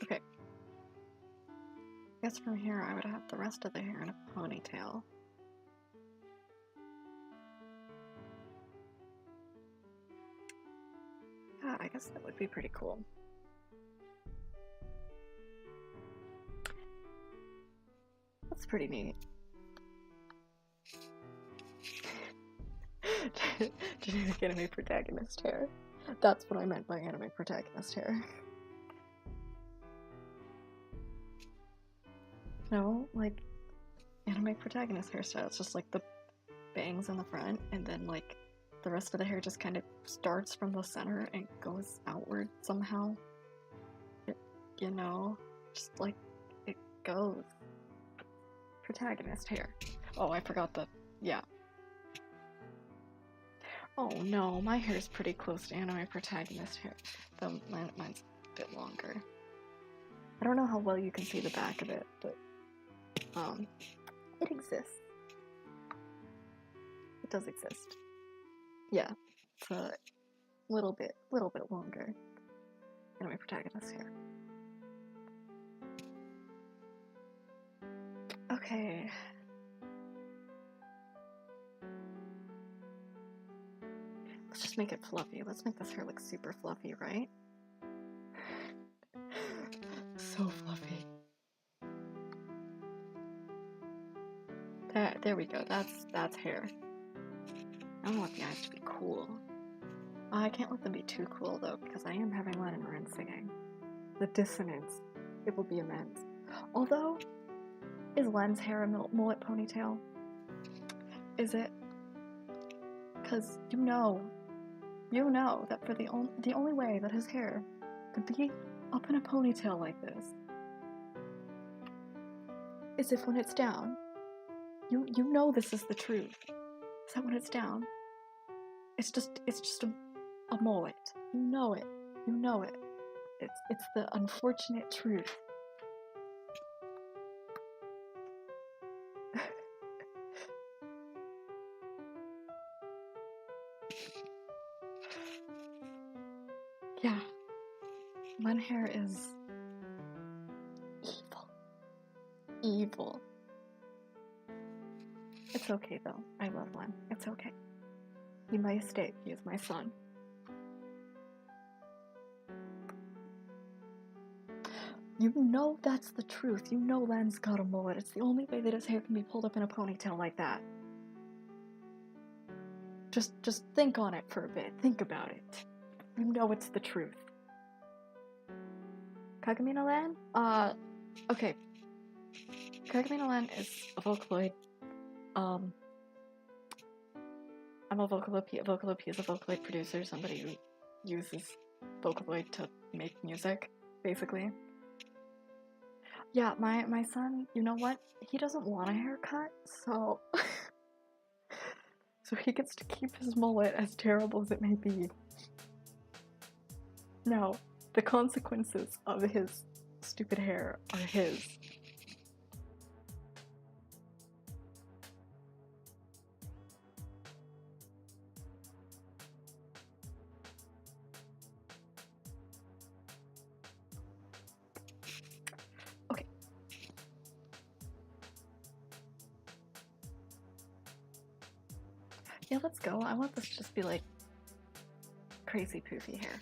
Okay. I guess from here I would have the rest of the hair in a ponytail. Yeah, I guess that would be pretty cool. That's pretty neat. Generic anime protagonist hair. That's what I meant by anime protagonist hair. No, like anime protagonist hairstyle. It's just like the bangs in the front, and then like the rest of the hair just kind of starts from the center and goes outward somehow. You know, just like it goes. Protagonist hair. Oh, I forgot the, yeah. Oh no, my hair is pretty close to anime protagonist hair, though mine's a bit longer. I don't know how well you can see the back of it, but it exists. It does exist. Yeah, it's a little bit longer anime protagonist hair. Okay. Let's just make it fluffy. Let's make this hair look super fluffy, right? So fluffy. There we go. That's hair. I don't want the eyes to be cool. I can't let them be too cool though, because I am having Len and Rin singing. The dissonance, it will be immense. Although, is Len's hair a mullet ponytail? Is it? Because you know that for the only way that his hair could be up in a ponytail like this is if when it's down, you know this is the truth. Is that when it's down, it's just a mullet. You know it. It's the unfortunate truth. Yeah. Len hair is evil. Evil. It's okay though. I love Len. It's okay. He may stay. He is my son. You know that's the truth. You know Len's got a mullet. It's the only way that his hair can be pulled up in a ponytail like that. Just think on it for a bit. Think about it. You know it's the truth. Kagamina Lan? Okay. Kagamina Lan is a Vocaloid. I'm a Vocaloid. Vocaloid is a Vocaloid producer, somebody who uses Vocaloid to make music, basically. Yeah, my son, you know what? He doesn't want a haircut, so... so he gets to keep his mullet, as terrible as it may be. Now, the consequences of his stupid hair are his. Okay. Yeah, let's go. I want this to just be like crazy poofy hair.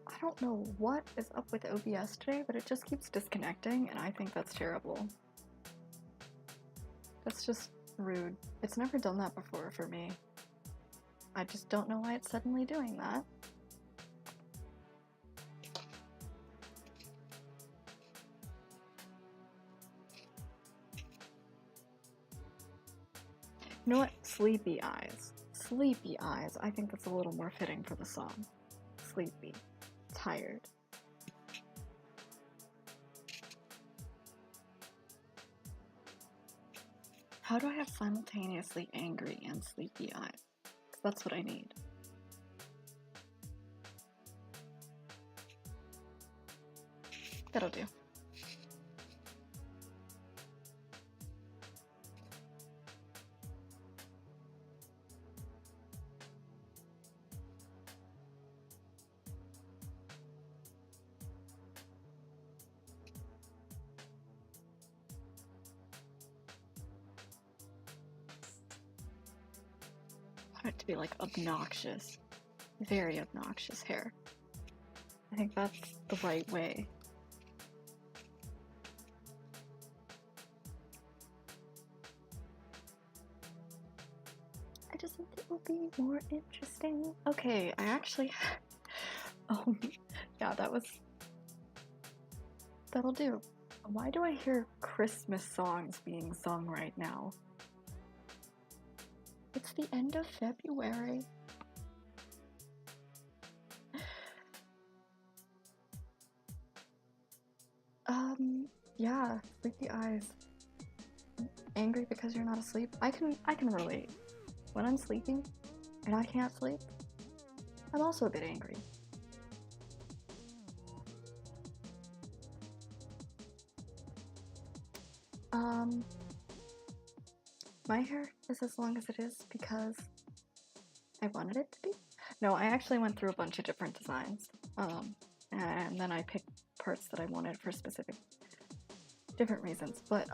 I don't know what is up with OBS today, but it just keeps disconnecting, and I think that's terrible. That's just rude. It's never done that before for me. I just don't know why it's suddenly doing that. You know what? Sleepy eyes. Sleepy eyes. I think that's a little more fitting for the song. Sleepy. Tired. How do I have simultaneously angry and sleepy eyes? 'Cause that's what I need. That'll do. I want it to be like obnoxious. Very obnoxious hair. I think that's the right way. I just think it will be more interesting. Okay, I actually... yeah, that'll do. Why do I hear Christmas songs being sung right now? It's the end of February. Yeah, sleepy eyes. Angry because you're not asleep. I can relate. When I'm sleeping and I can't sleep, I'm also a bit angry. My hair is as long as it is because I wanted it to be. No, I actually went through a bunch of different designs. And then I picked parts that I wanted for specific different reasons. But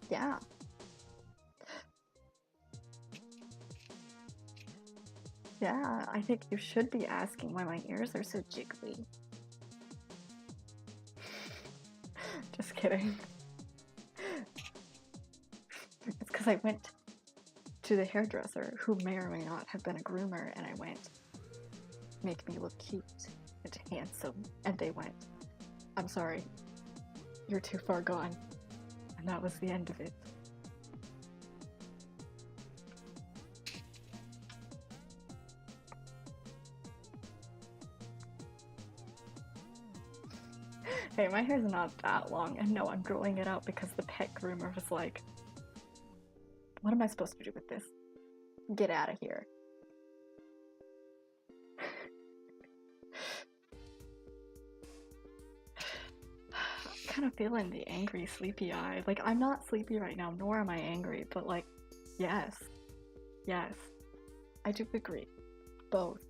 yeah. Yeah, I think you should be asking why my ears are so jiggly. Just kidding. It's because I went to the hairdresser, who may or may not have been a groomer, and I went, make me look cute and handsome, and they went, I'm sorry, you're too far gone. And that was the end of it. Hey, my hair's not that long, and no, I'm growing it out because the pet groomer was like, what am I supposed to do with this? Get out of here. kind of feeling the angry, sleepy eye. Like, I'm not sleepy right now, nor am I angry, but like, yes. Yes. I do agree. Both.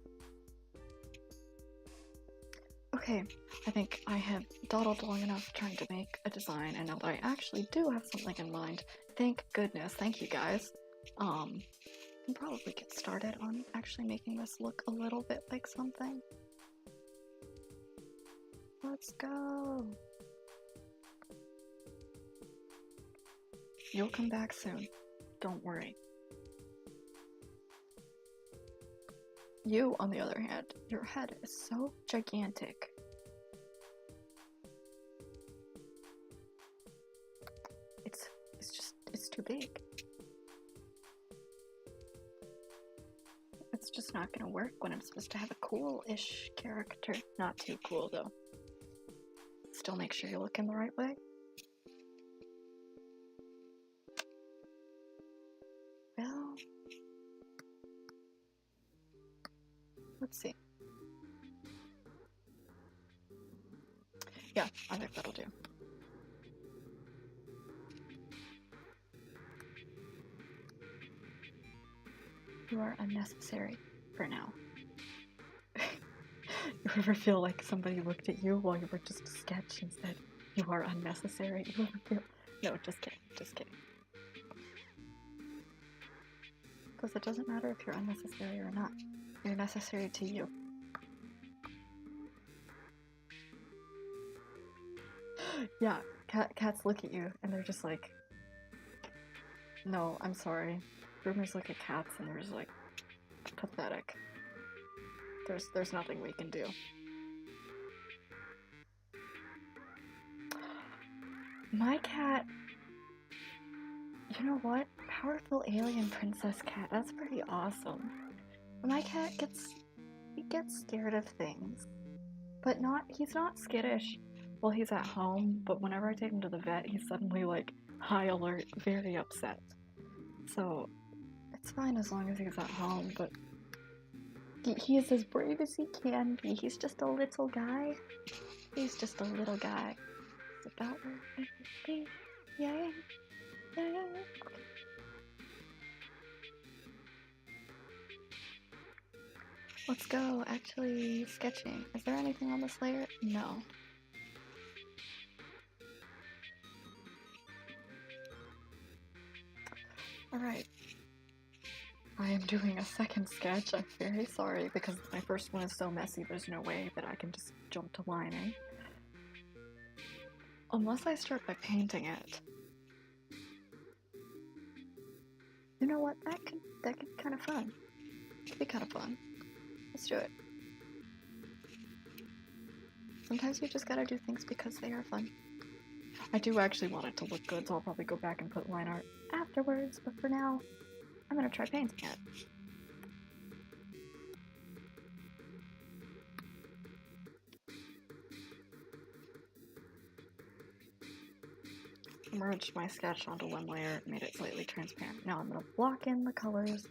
Okay, I think I have dawdled long enough trying to make a design, and now that I actually do have something in mind, thank goodness, thank you guys, I can probably get started on actually making this look a little bit like something. Let's go! You'll come back soon, don't worry. You, on the other hand, your head is so gigantic. It's too big. It's just not gonna work when I'm supposed to have a cool-ish character. Not too cool, though. Still make sure you look in the right way. Well, let's see. Yeah, I think that'll do. You are unnecessary for now. You ever feel like somebody looked at you while you were just a sketch and said, "You are unnecessary"? You ever feel... No, just kidding, just kidding. Because it doesn't matter if you're unnecessary or not. You're necessary to you. Yeah, cats look at you and they're just like, no, I'm sorry. Groomers look at cats and they're just like, pathetic. There's nothing we can do. My cat, you know what? Powerful alien princess cat, that's pretty awesome. My cat gets scared of things, but he's not skittish while he's at home, but whenever I take him to the vet, he's suddenly like high alert, very upset. So it's fine as long as he's at home, but he is as brave as he can be. He's just a little guy. He's just a little guy. It's about where I should be. Yeah. Okay. Let's go. Actually, sketching. Is there anything on this layer? No. Alright. I am doing a second sketch. I'm very sorry because my first one is so messy, there's no way that I can just jump to lining. Unless I start by painting it. You know what? That could be kind of fun. Could be kind of fun. Let's do it. Sometimes you just gotta do things because they are fun. I do actually want it to look good, so I'll probably go back and put line art afterwards, but for now, I'm gonna try painting it. Merged my sketch onto one layer, made it slightly transparent. Now I'm gonna block in the colors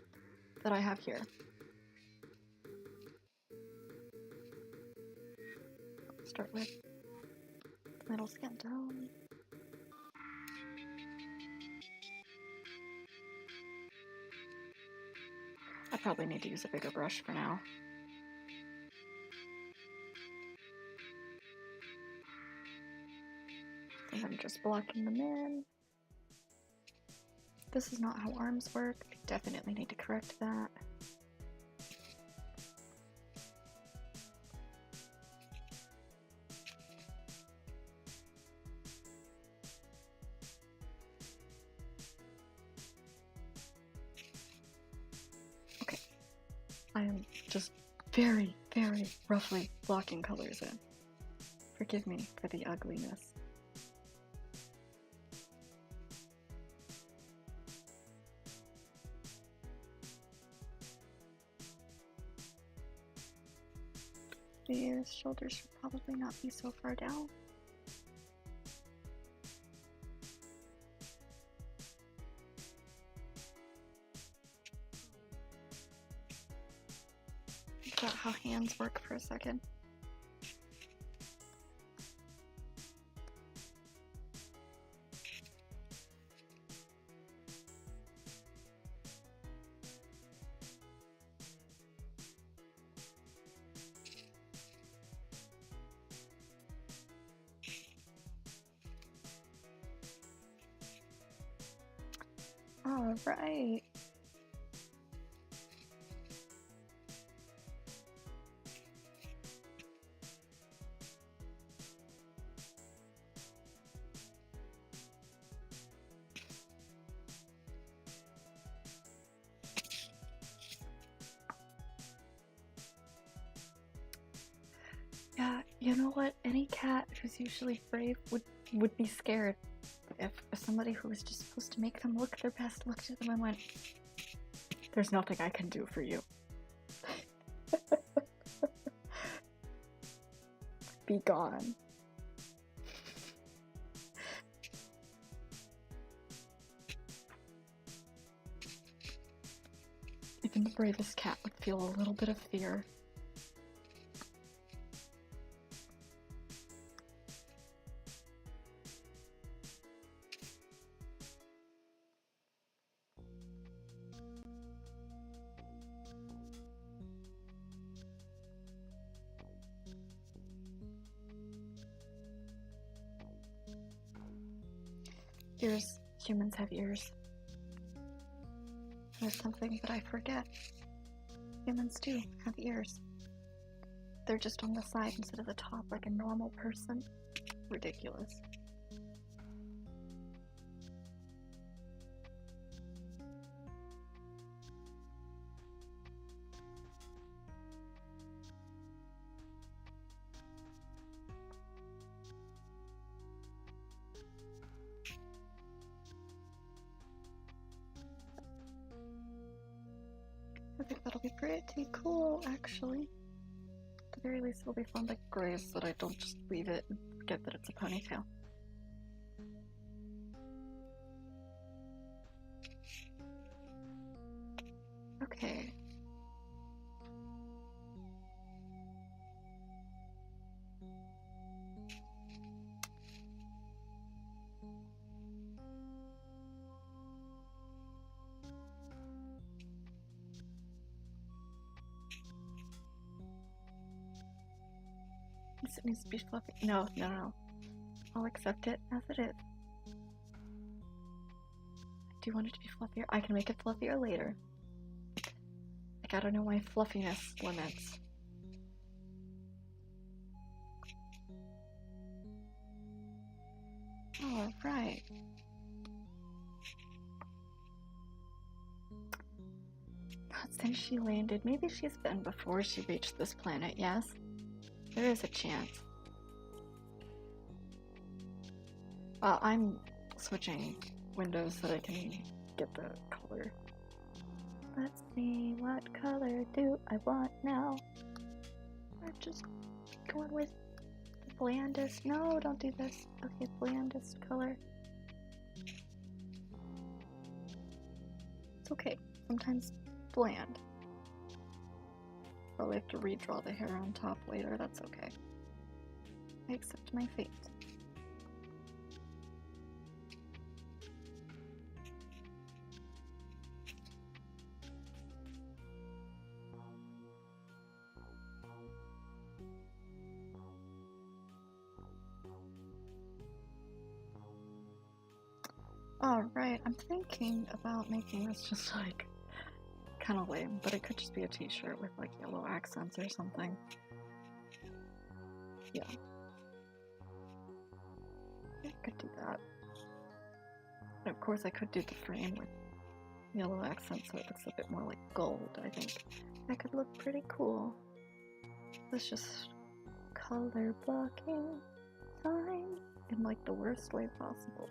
that I have here. Start with middle skin tone. I probably need to use a bigger brush for now. And I'm just blocking them in. This is not how arms work. I definitely need to correct that. Okay. I am just very, very roughly blocking colors in. Forgive me for the ugliness. These shoulders should probably not be so far down. Think about how hands work for a second. All right. Yeah, you know what? Any cat who's usually brave would be scared if somebody who was just supposed to make them look their best looked at them and went, "There's nothing I can do for you. Be gone." Even the bravest cat would feel a little bit of fear. Ears. Humans have ears. There's something that I forget. Humans do have ears. They're just on the side instead of the top like a normal person. Ridiculous. I think that'll be pretty cool, actually. At the very least, it'll be fun to graze so that I don't just leave it and forget that it's a ponytail. Okay. It needs to be fluffy. No. I'll accept it as it is. I do want it to be fluffier. I can make it fluffier later. I gotta know my fluffiness limits. Alright. Not since she landed. Maybe she's been before she reached this planet, yes? There is a chance. I'm switching windows so that I can get the color. Let's see, what color do I want now? I'm just going with the blandest. No, don't do this. Okay, blandest color. It's okay. Sometimes bland. Probably have to redraw the hair on top later. That's okay. I accept my fate. Alright, I'm thinking about making this just like kind of lame, but it could just be a t-shirt with like yellow accents or something. Yeah. I could do that. And of course I could do the frame with yellow accents so it looks a bit more like gold, I think. That could look pretty cool. Let's just color blocking time in like the worst way possible.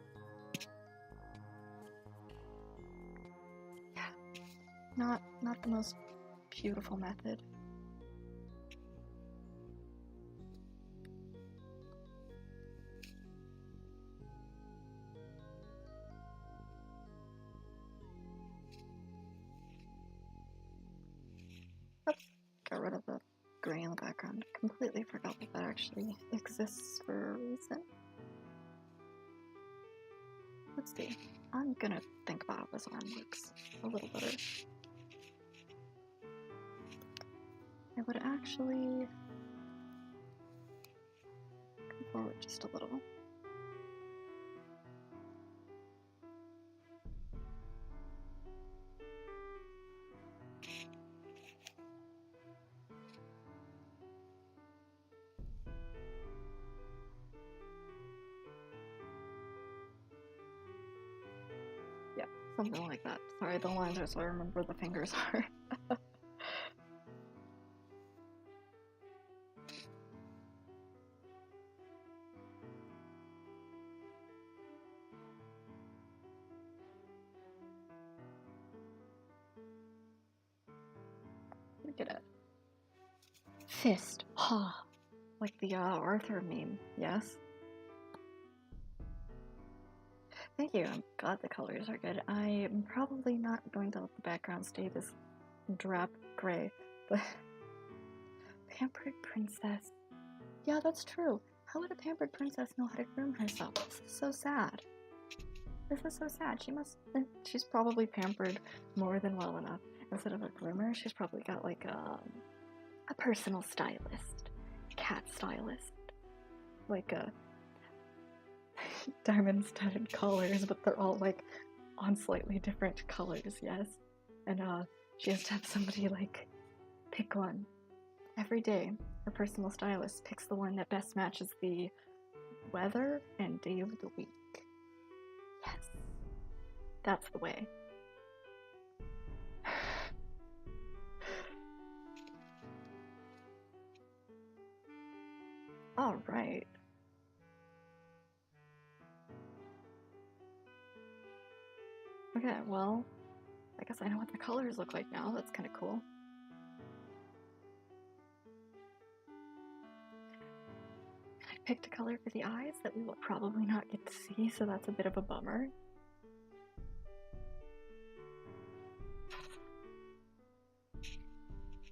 Not the most beautiful method. Oops, got rid of the gray in the background. Completely forgot that actually exists for a reason. Let's see. I'm gonna think about how this arm works a little better. I would actually come forward just a little. Something like that. Sorry, the lines are so I remember the fingers are. Look at it. Fist. Ha. Like the Arthur meme, yes? Thank you. I'm glad the colors are good. I'm probably not going to let the background stay this drab gray, but pampered princess. Yeah, that's true. How would a pampered princess know how to groom herself? This is so sad. This is so sad. She's probably pampered more than well enough. Instead of a groomer, she's probably got like a personal stylist, cat stylist, like a diamond-studded collars, but they're all like on slightly different colors, yes. And she has to have somebody like pick one every day. Her personal stylist picks the one that best matches the weather and day of the week. Yes, that's the way. All right. Okay, well, I guess I know what the colors look like now. That's kind of cool. I picked a color for the eyes that we will probably not get to see, so that's a bit of a bummer.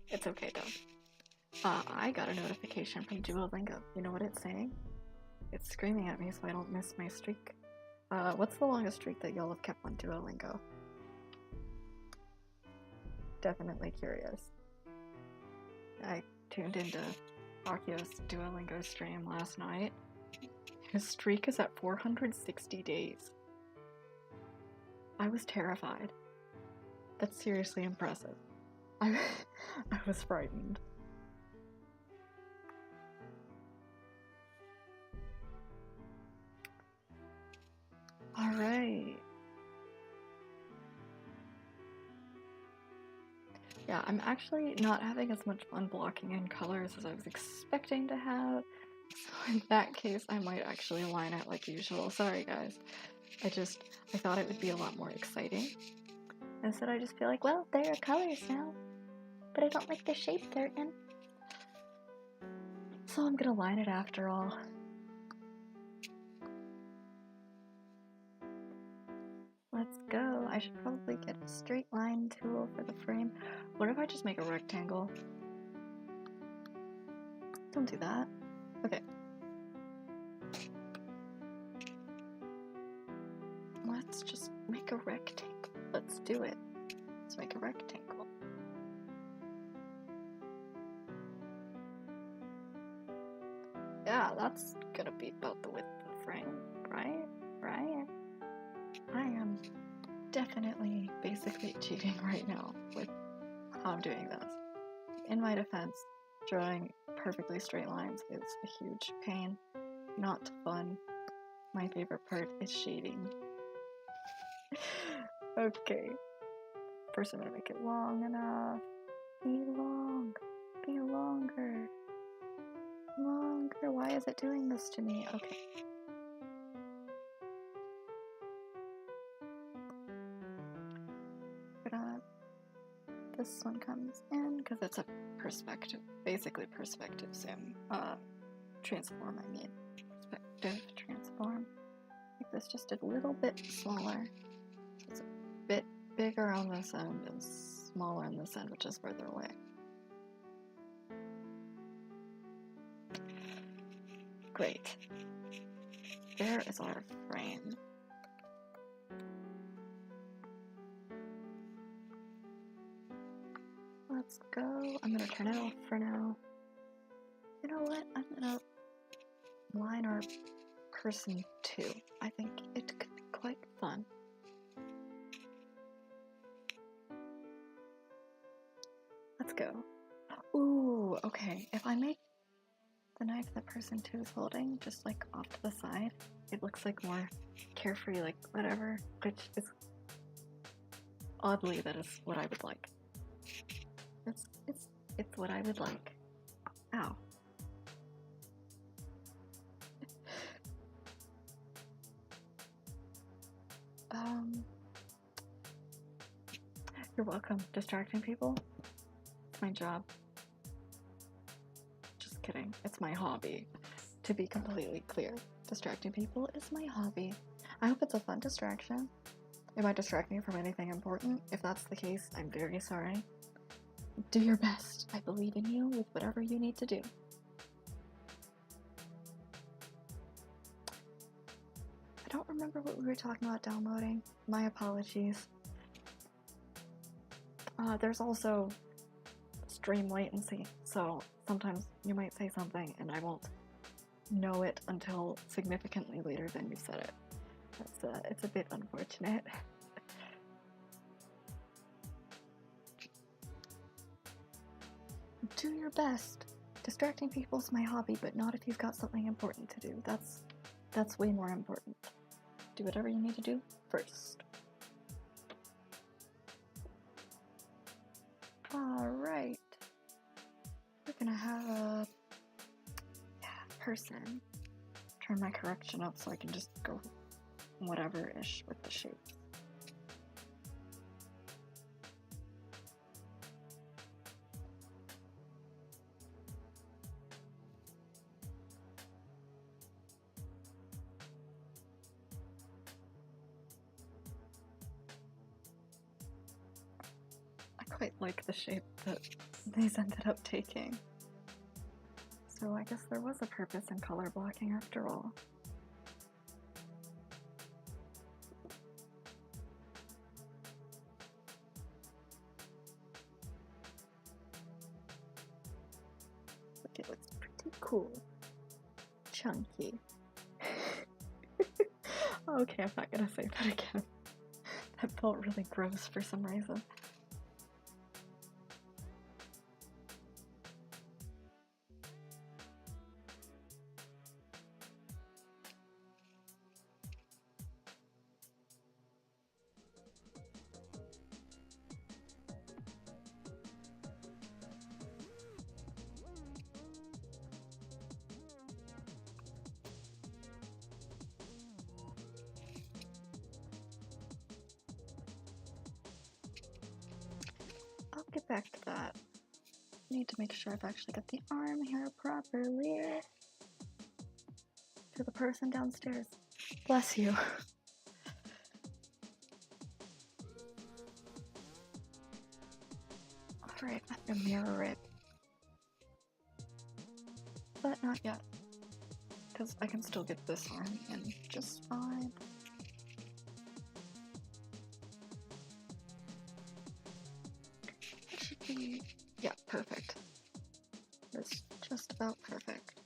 It's okay though. I got a notification from Duolingo. You know what it's saying? It's screaming at me so I don't miss my streak. What's the longest streak that y'all have kept on Duolingo? Definitely curious. I tuned into Akio's Duolingo stream last night. His streak is at 460 days. I was terrified. That's seriously impressive. I was frightened. Alright. Yeah, I'm actually not having as much fun blocking in colors as I was expecting to have. So in that case, I might actually align it like usual. Sorry guys. I thought it would be a lot more exciting. Instead I just feel like, well, there are colors now. But I don't like the shape they're in. So I'm gonna line it after all. Let's go. I should probably get a straight line tool for the frame. What if I just make a rectangle? Don't do that. Okay. Let's just make a rectangle. Let's do it. Let's make a rectangle. Yeah, that's gonna be about the width of the frame, right? Right? I am definitely basically cheating right now with how I'm doing this. In my defense, drawing perfectly straight lines is a huge pain. Not fun. My favorite part is shading. Okay. First I'm gonna make it long enough. Be long. Be longer. Longer. Why is it doing this to me? Okay. This one comes in because it's a perspective, basically perspective sim. Transform, I mean. Perspective transform. Make this just a little bit smaller. It's a bit bigger on this end and smaller on this end, which is further away. Great. There is our frame. Let's go. I'm gonna turn it off for now. You know what? I'm gonna line our person too. I think it could be quite fun. Let's go. Ooh, okay. If I make the knife that person 2 is holding just like off to the side, it looks like more carefree, like whatever, which is Oddly, that is what I would like. It's what I would like. Ow. You're welcome. Distracting people? It's my job. Just kidding. It's my hobby. To be completely clear, distracting people is my hobby. I hope it's a fun distraction. Am I distracting you from anything important? If that's the case, I'm very sorry. Do your best. I believe in you with whatever you need to do. I don't remember what we were talking about downloading. My apologies. There's also stream latency, so sometimes you might say something and I won't know it until significantly later than you said it. It's a bit unfortunate. Do your best. Distracting people's my hobby, but not if you've got something important to do. That's way more important. Do whatever you need to do first. Alright. We're gonna have a person. Turn my correction up so I can just go whatever-ish with the shape. I quite like the shape that these ended up taking. So I guess there was a purpose in color blocking after all. It looks pretty cool. Chunky. Okay, I'm not gonna say that again. That felt really gross for some reason. I'll get back to that. Need to make sure I've actually got the arm hair properly. To the person downstairs. Bless you. Alright, I'm gonna mirror it. But not yet. Because I can still get this arm in just fine. That should be... yeah, perfect. That's just about perfect.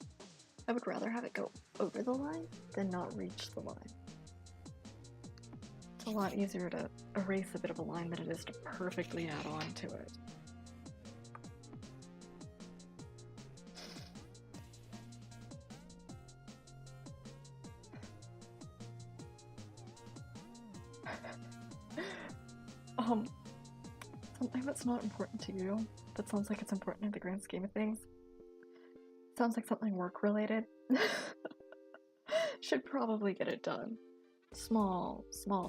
I would rather have it go over the line than not reach the line. It's a lot easier to erase a bit of a line than it is to perfectly add on to it. Something that's not important to you, that sounds like it's important in the grand scheme of things. Sounds like something work-related. Should probably get it done. Small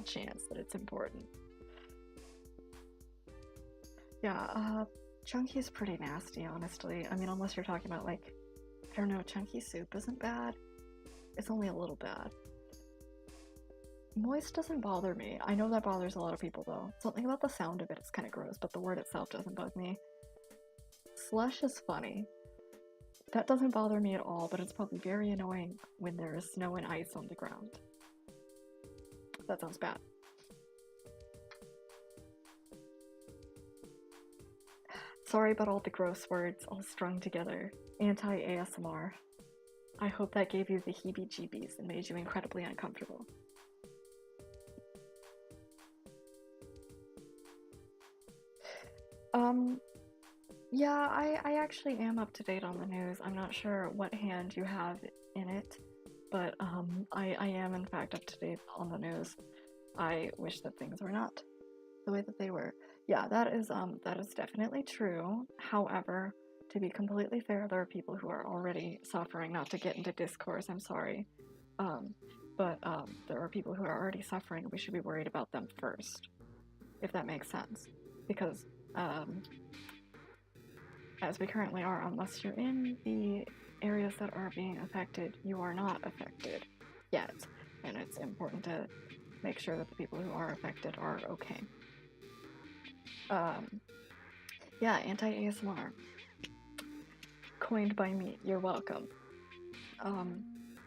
chance that it's important. Yeah, chunky's pretty nasty, honestly. I mean, unless you're talking about, like, I don't know, chunky soup isn't bad. It's only a little bad. Moist doesn't bother me. I know that bothers a lot of people, though. Something about the sound of it is kind of gross, but the word itself doesn't bug me. Slush is funny. That doesn't bother me at all, but it's probably very annoying when there is snow and ice on the ground. That sounds bad. Sorry about all the gross words all strung together. Anti-ASMR. I hope that gave you the heebie-jeebies and made you incredibly uncomfortable. Yeah, I actually am up to date on the news. I'm not sure what hand you have in it, but I am in fact up to date on the news. I wish that things were not. the way that they were. Yeah, that is definitely true. However, to be completely fair, there are people who are already suffering. Not to get into discourse, I'm sorry, but there are people who are already suffering. We should be worried about them first, if that makes sense, because as we currently are, unless you're in the areas that are being affected, you are not affected yet, and it's important to make sure that the people who are affected are okay. Yeah, anti-ASMR. Coined by me, you're welcome.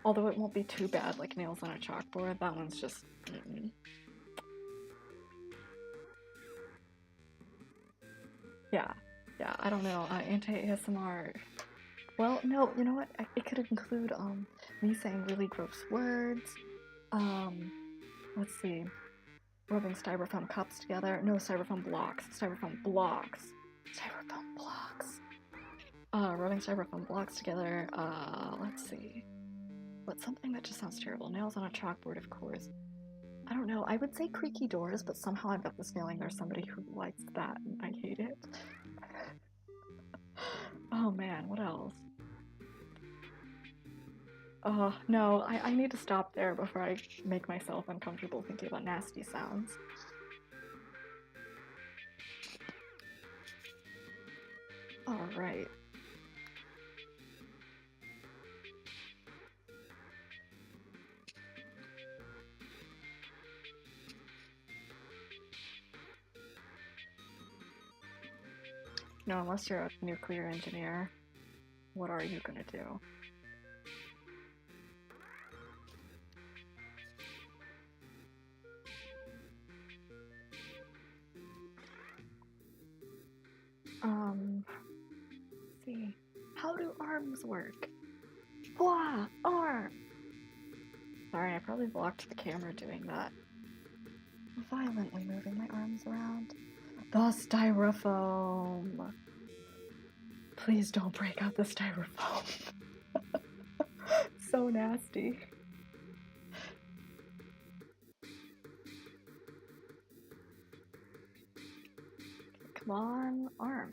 Although it won't be too bad like nails on a chalkboard, that one's just... Yeah, I don't know, anti-ASMR... Well, no, you know what, it could include, me saying really gross words, let's see, rubbing styrofoam cups together, no, styrofoam blocks, rubbing styrofoam blocks together, let's see, what's something that just sounds terrible, nails on a chalkboard, of course, I don't know, I would say creaky doors, but somehow I've got this feeling there's somebody who likes that, and I hate it. Oh man, what else? No, I need to stop there before I make myself uncomfortable thinking about nasty sounds. Alright. No, unless you're a nuclear engineer, what are you gonna do? Let's see. How do arms work? Wah! Arm! Sorry, I probably blocked the camera doing that. Violently moving my arms around. The styrofoam! Please don't break out the styrofoam. So nasty. Come on, arm.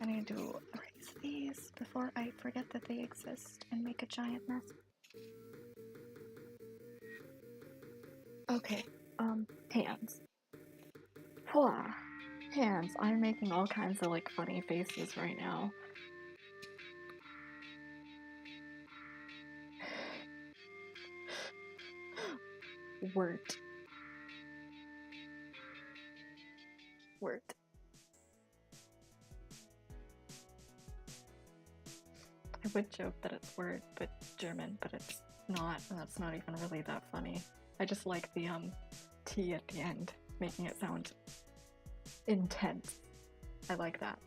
I need to erase these before I forget that they exist and make a giant mess. Okay, hands. Whoa, hands. I'm making all kinds of like funny faces right now. Wort. I would joke that it's word, but German, but it's not, and that's not even really that funny. I just like the T at the end, making it sound intense. I like that.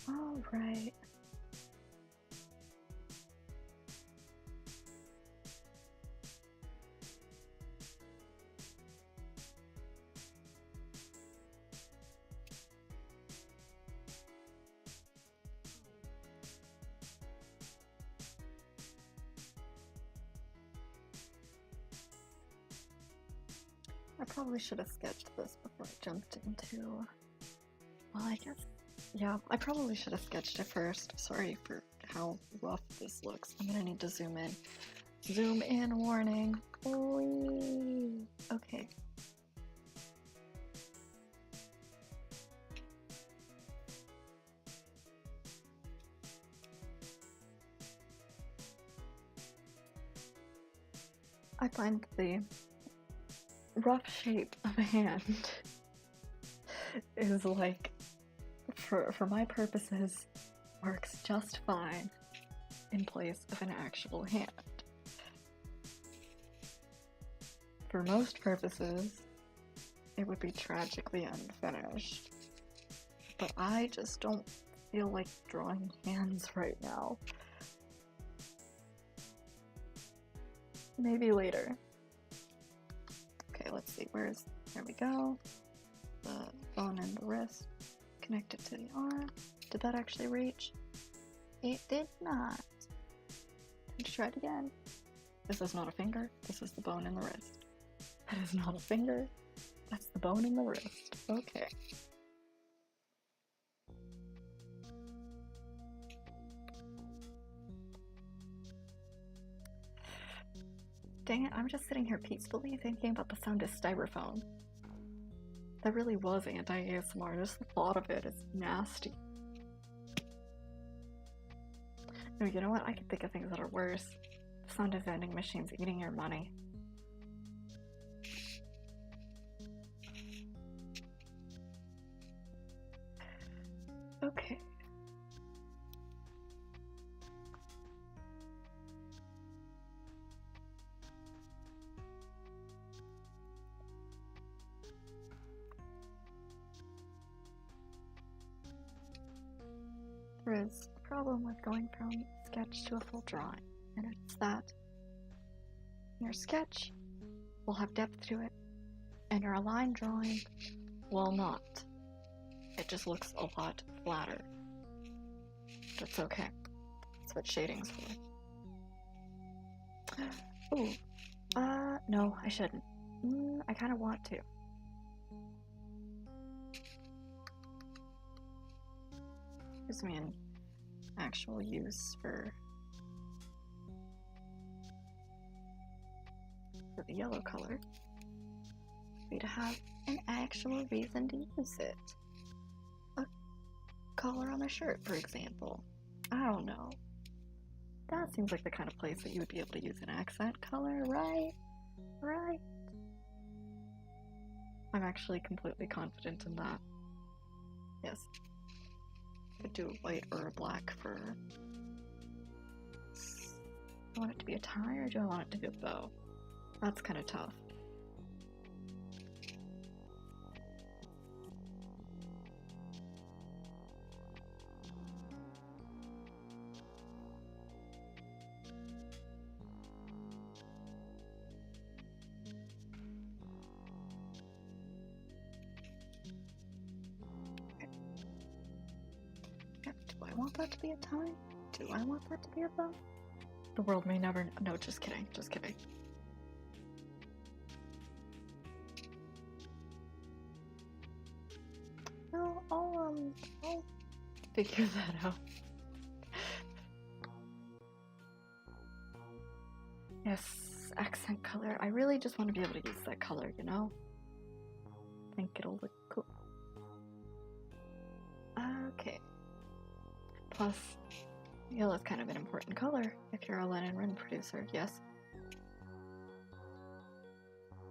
All right. I probably should have sketched this before I jumped into... Well, I guess... Yeah, I probably should have sketched it first. Sorry for how rough this looks. I'm gonna need to zoom in. Zoom in warning. Whee! Okay. I find the rough shape of a hand is like, for my purposes, works just fine in place of an actual hand. For most purposes, it would be tragically unfinished. But I just don't feel like drawing hands right now. Maybe later. Okay, let's see. There we go. The bone in the wrist. Connect it to the arm. Did that actually reach? It did not. Let's try it again. This is not a finger. This is the bone in the wrist. That is not a finger. That's the bone in the wrist. Okay. Dang it, I'm just sitting here peacefully thinking about the sound of styrofoam. That really was anti-ASMR. Just the thought of it is nasty. No, you know what? I can think of things that are worse. The sound of vending machines eating your money. Okay. There is a problem with going from sketch to a full drawing, and it's that your sketch will have depth to it, and your line drawing will not. It just looks a lot flatter. That's okay. That's what shading's for. Ooh. No, I shouldn't. I kind of want to. Gives me an actual use for the yellow color. For you to have an actual reason to use it. A collar on a shirt, for example. I don't know. That seems like the kind of place that you would be able to use an accent color, right? Right. I'm actually completely confident in that. Yes. Could do a white or a black for... Do I want it to be a tie or do I want it to be a bow? That's kind of tough. Do I want that to be a tie? Do I want that to be a bow? The world may never... No, just kidding. Just kidding. No, I'll figure that out. Yes, accent color. I really just want to be able to use that color, you know? I think it'll look cool. Okay. Plus, yellow is kind of an important color if you're a linen rin producer, yes?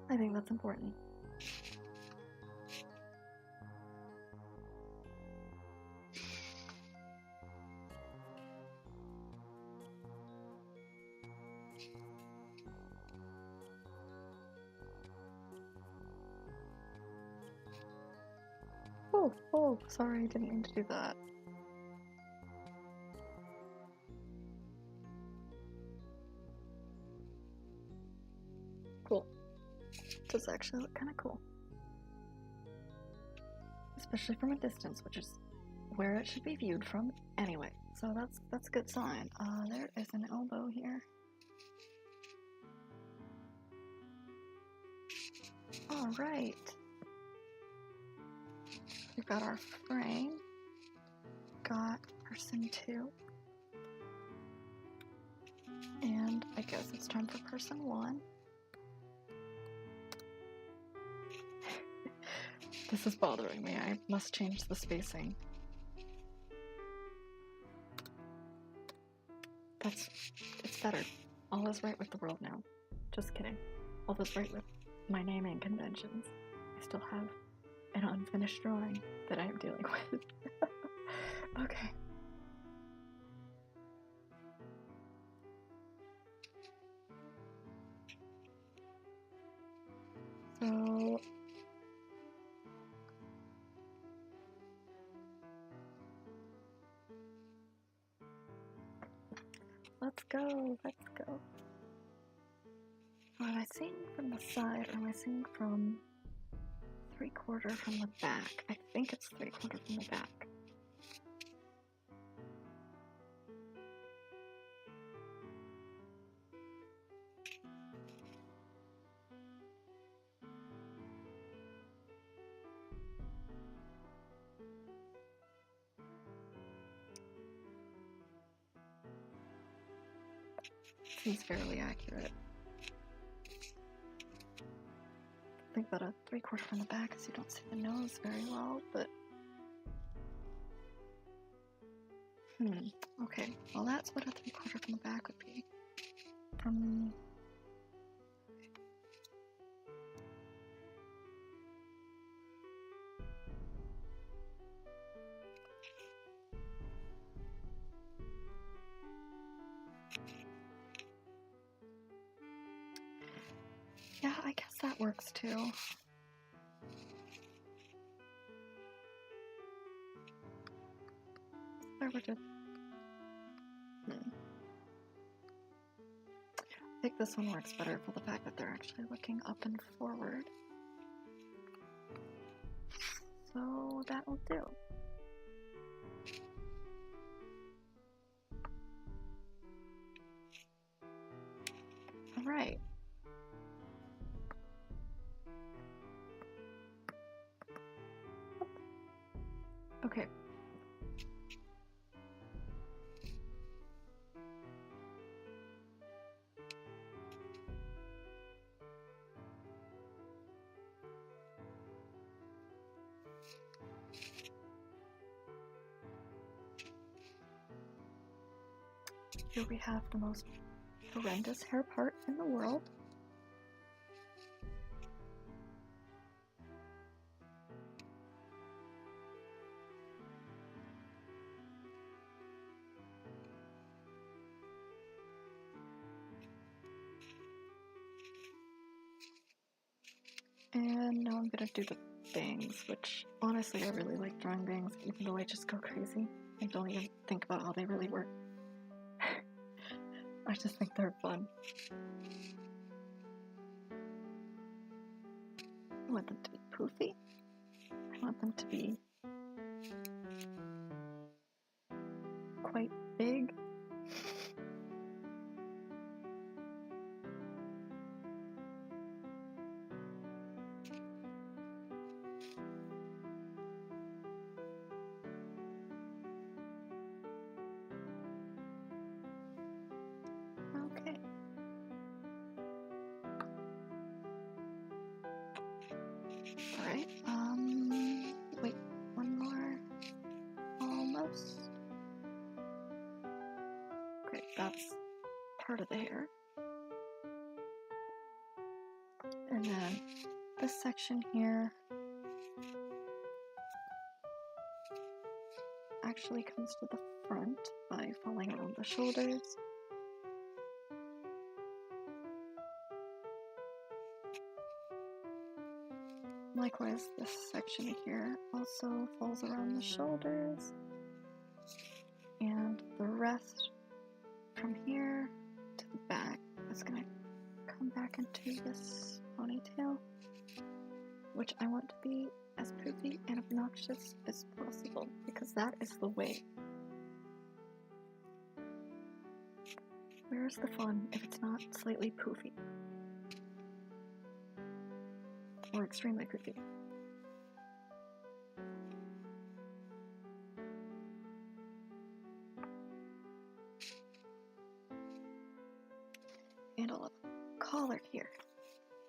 I think that's important. Oh, sorry, I didn't mean to do that. Cool. Does actually look kind of cool. Especially from a distance, which is where it should be viewed from anyway. So that's a good sign. There is an elbow here. Alright. We've got our frame. Got person 2. And I guess it's time for person 1. This is bothering me. I must change the spacing. It's better. All is right with the world now. Just kidding. All is right with my naming conventions. I still have an unfinished drawing that I am dealing with. Okay. So... Let's go. What I seen from from the side, or am I saying from 3/4 from the back? I think it's 3/4 from the back. Seems fairly accurate. I think that a 3/4 from the back is you don't see the nose very well, but okay, well that's what a 3/4 from the back would be. Yeah, I guess that works too. I think this one works better for the fact that they're actually looking up and forward. So that'll do. All right. Okay. Here we have the most horrendous hair part in the world. And now I'm gonna do the bangs, which honestly I really like drawing bangs, even though I just go crazy and don't even think about how they really work. I just think they're fun. I want them to be poofy. I want them to be quite big. Okay. Alright, wait, one more. Almost. Great, that's part of the hair. And then this section here actually comes to the front by falling around the shoulders. Likewise, this section here also falls around the shoulders. And the rest from here to the back is going to come back into this ponytail, which I want to be as poofy and obnoxious as possible, because that is the way. Where's the fun if it's not slightly poofy? Or extremely poofy? And I'll have a collar here,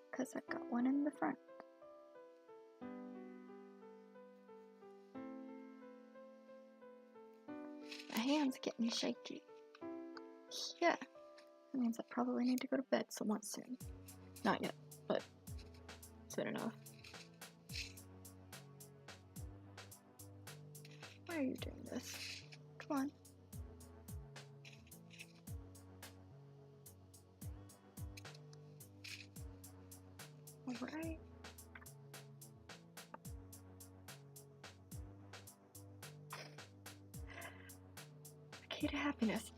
because I've got one in the front. My hand's getting shaky. Yeah, that means I probably need to go to bed somewhat soon. Not yet, but soon enough. Why are you doing this? Come on. Alright. The key to happiness.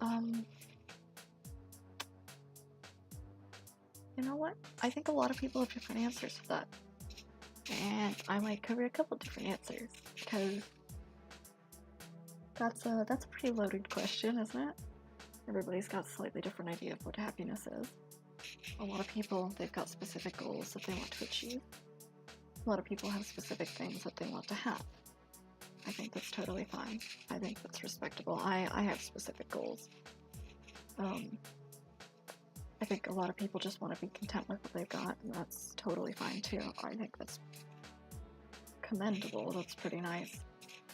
You know what? I think a lot of people have different answers for that. And I might cover a couple different answers, because that's a pretty loaded question, isn't it? Everybody's got a slightly different idea of what happiness is. A lot of people, they've got specific goals that they want to achieve. A lot of people have specific things that they want to have. I think that's totally fine. I think that's respectable. I have specific goals. I think a lot of people just want to be content with what they've got, and that's totally fine too. I think that's commendable. That's pretty nice.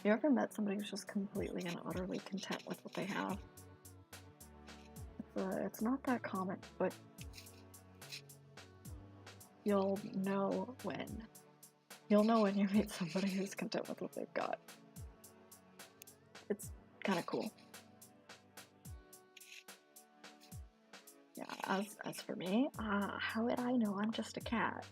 You ever met somebody who's just completely and utterly content with what they have? It's not that common, but you'll know when. You'll know when you meet somebody who's content with what they've got. It's kind of cool. Yeah, as for me, how would I know I'm just a cat?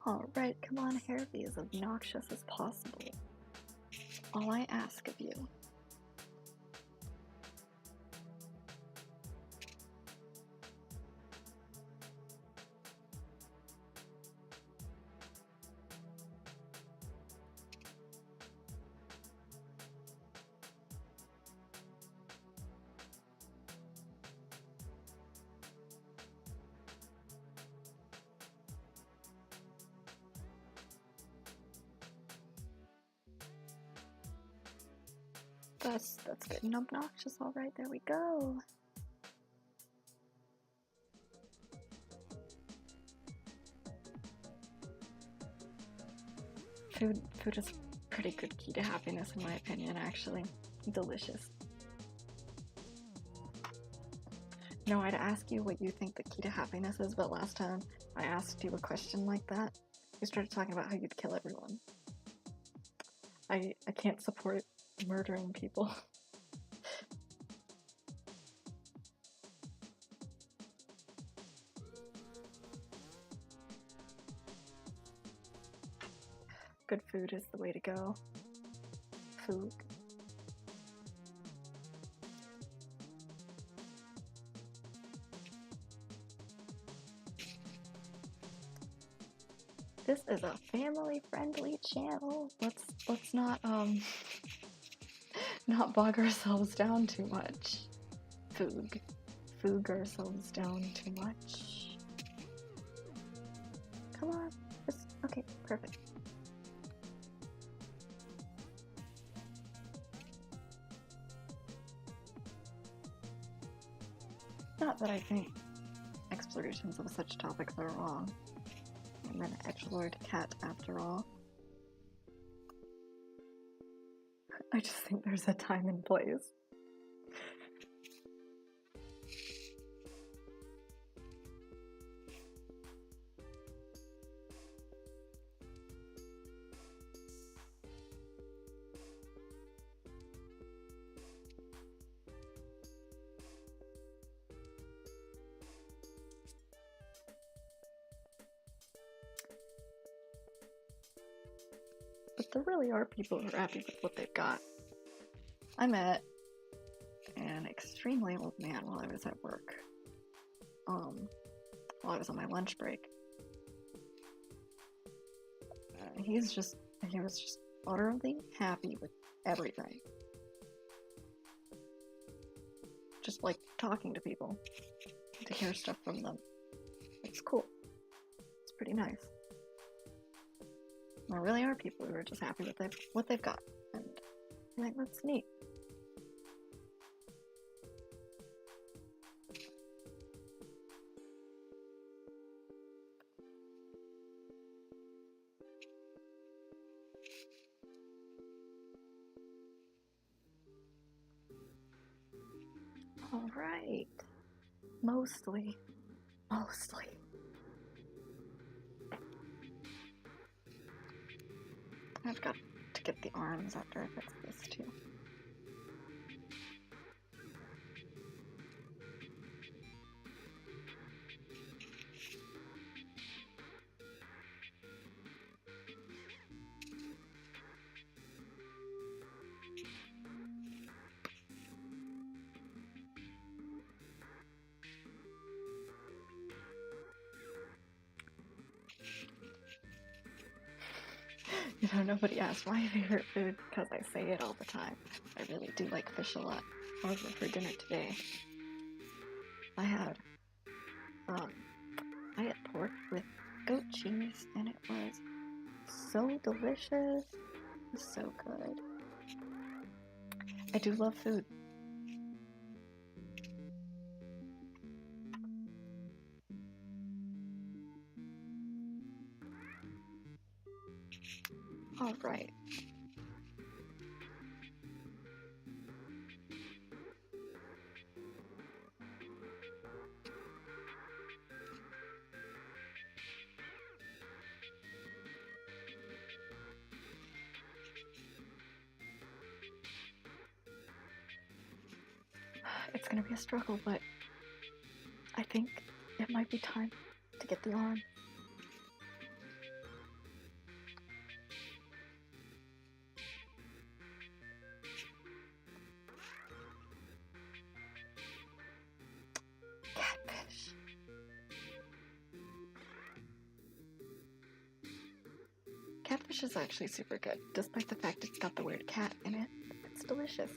Alright, come on, hair, be as obnoxious as possible. All I ask of you. That's getting obnoxious. All right, there we go. Food is pretty good key to happiness, in my opinion. Actually, delicious. No, I'd ask you what you think the key to happiness is, but last time I asked you a question like that, you started talking about how you'd kill everyone. I can't support murdering people. Good food is the way to go. Food. This is a family-friendly channel. Let's not not bog ourselves down too much. Foog ourselves down too much. Come on. Okay, perfect. Not that I think explorations of such topics are wrong. I'm an edgelord cat after all. I just think there's a time and place. But there really are people who are happy with what they've got. I met an extremely old man while I was at work. While I was on my lunch break. He was just utterly happy with everything. Just like talking to people, to hear stuff from them. It's cool. It's pretty nice. There really are people who are just happy with what they've got, and I think that's neat. All right. Mostly. I've got to get the arms after I fix this too. You know, nobody asked my favorite food because I say it all the time. I really do like fish a lot. However, for dinner today, I had pork with goat cheese, and it was so delicious. It was so good. I do love food. All right. It's gonna be a struggle, but I think it might be time to get the arm. Catfish. Catfish is actually super good, despite the fact it's got the word cat in it. It's delicious.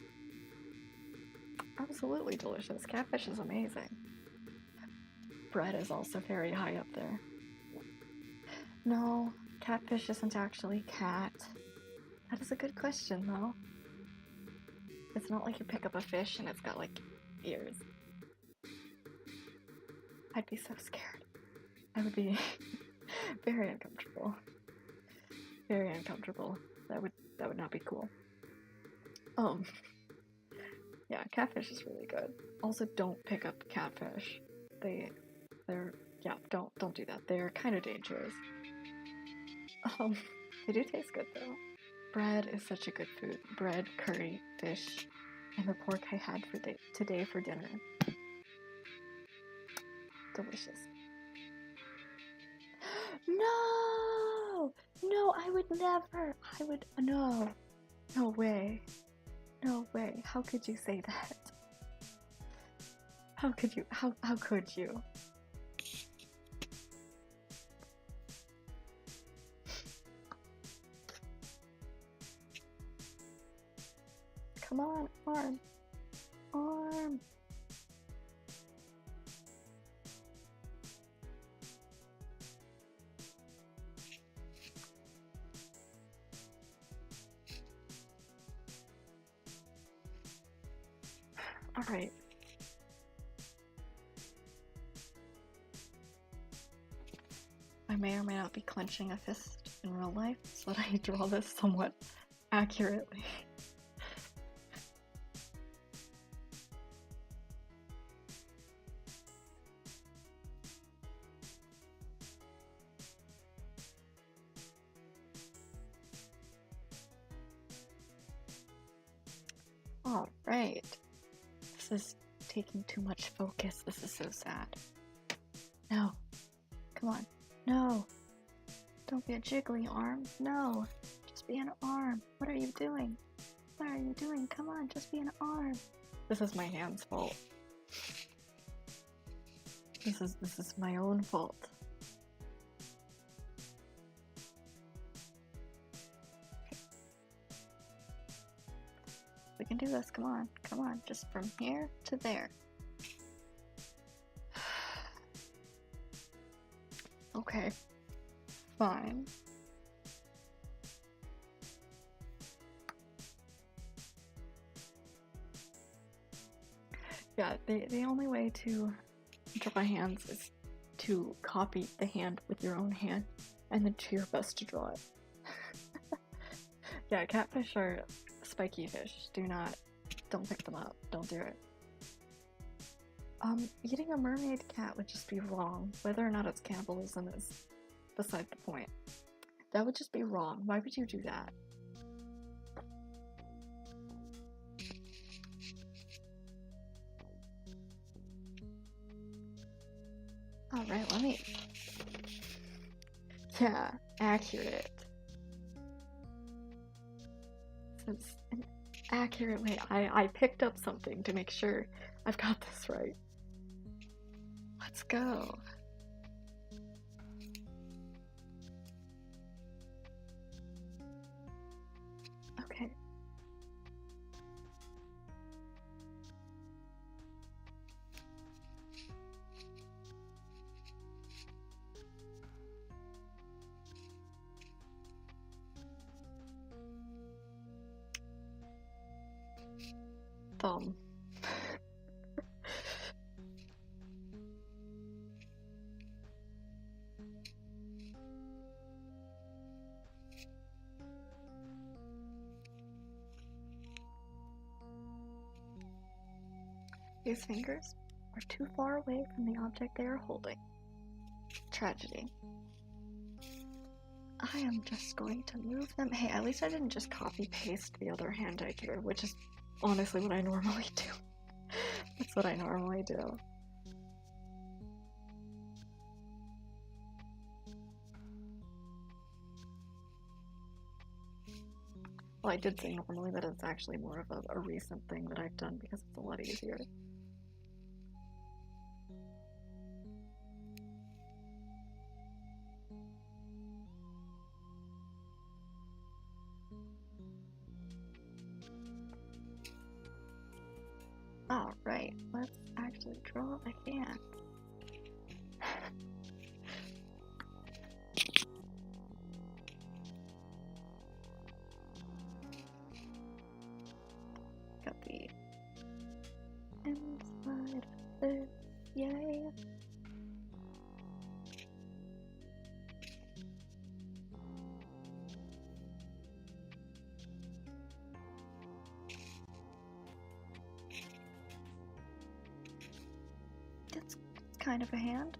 Absolutely delicious. Catfish is amazing. Bread is also very high up there. No, catfish isn't actually cat. That is a good question, though. It's not like you pick up a fish and it's got, like, ears. I'd be so scared. I would be very uncomfortable. Very uncomfortable. That would not be cool. Yeah, catfish is really good. Also, don't pick up catfish. Don't do that. They're kind of dangerous. They do taste good though. Bread is such a good food. Bread, curry, fish, and the pork I had today for dinner. Delicious. No! No, I would never. No way. No way. How could you say that? How could you? How could you? Come on, arm. Arm. Alright. I may or may not be clenching a fist in real life so that I draw this somewhat accurately. Alright. This is taking too much focus. This is so sad. No. Come on. No. Don't be a jiggly arm. No. Just be an arm. What are you doing? What are you doing? Come on, just be an arm. This is my hand's fault. This is my own fault. We can do this. Come on. Come on. Just from here to there. Okay. Fine. Yeah, the only way to draw hands is to copy the hand with your own hand and then do your best to draw it. Yeah, catfish are spiky fish. Don't pick them up. Don't do it. Eating a mermaid cat would just be wrong. Whether or not it's cannibalism is beside the point. That would just be wrong. Why would you do that? Alright, let me... Yeah, accurate. It's an accurate way. I picked up something to make sure I've got this right. Let's go. Okay. Thumb. These fingers are too far away from the object they are holding. Tragedy. I am just going to move them. Hey, at least I didn't just copy paste the other hand I drew, which is honestly what I normally do. That's what I normally do. Well, I did say normally, but it's actually more of a recent thing that I've done because it's a lot easier. Alright, let's actually draw a hand. Got the inside of this, yay! It's kind of a hand.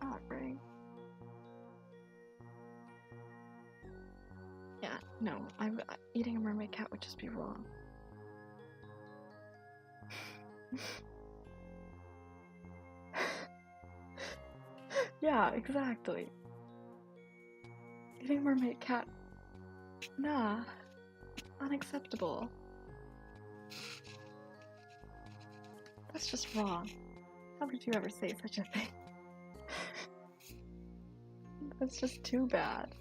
Alright. Yeah, no, eating a mermaid cat would just be wrong. Yeah, exactly. Eating a mermaid cat, nah, unacceptable. That's just wrong. How could you ever say such a thing? That's just too bad.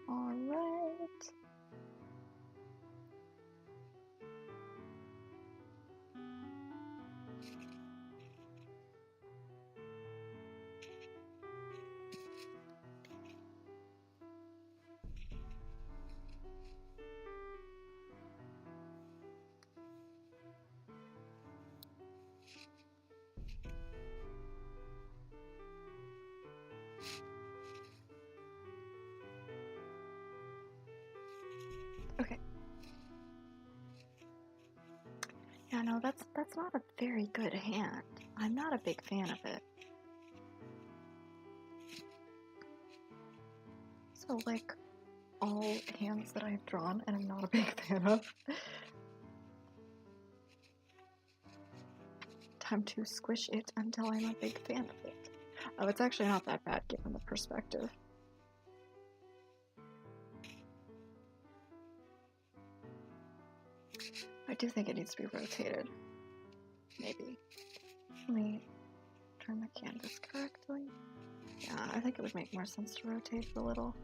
Alright. Okay. Yeah, no, that's not a very good hand. I'm not a big fan of it. So, like, all hands that I've drawn and I'm not a big fan of. Time to squish it until I'm a big fan of it. Oh, it's actually not that bad given the perspective. I do think it needs to be rotated. Maybe. Let me turn the canvas correctly. Yeah, I think it would make more sense to rotate it a little.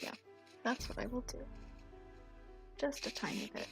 Yeah, that's what I will do. Just a tiny bit.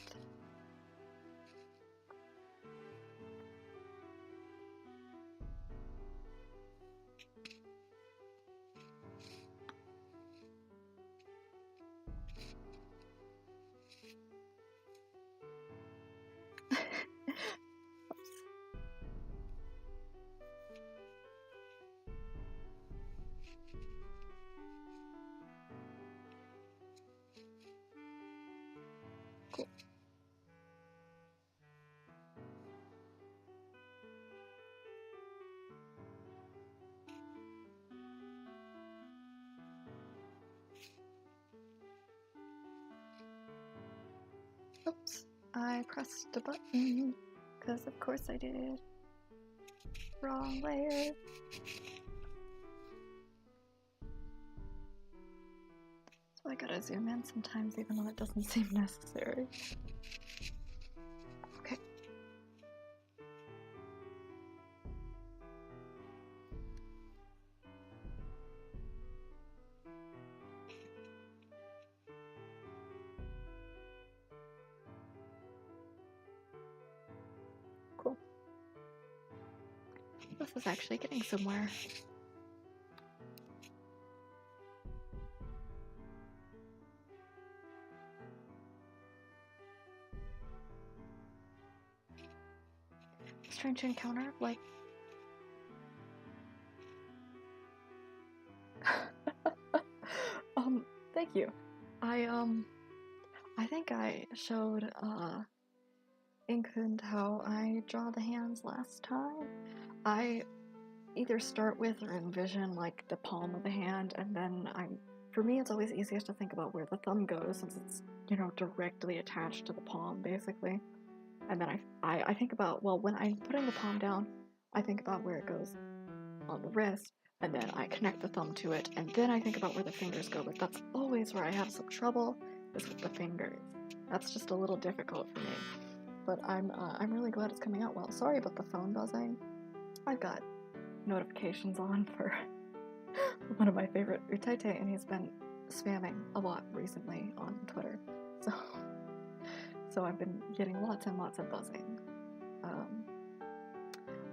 Oops, I pressed a button, because of course I did. Wrong layer. So I gotta zoom in sometimes even though it doesn't seem necessary. Okay. Cool. This is actually getting somewhere. Strange encounter, like... Thank you. I think I showed, Inkund how I draw the hands last time. I either start with or envision, like, the palm of the hand, and then for me, it's always easiest to think about where the thumb goes, since it's, you know, directly attached to the palm, basically. And then I think about, well, when I'm putting the palm down, I think about where it goes on the wrist, and then I connect the thumb to it, and then I think about where the fingers go, but that's always where I have some trouble, is with the fingers. That's just a little difficult for me. But I'm really glad it's coming out well. Sorry about the phone buzzing. I've got notifications on for one of my favorite Untitled, and he's been spamming a lot recently on Twitter. So I've been getting lots and lots of buzzing.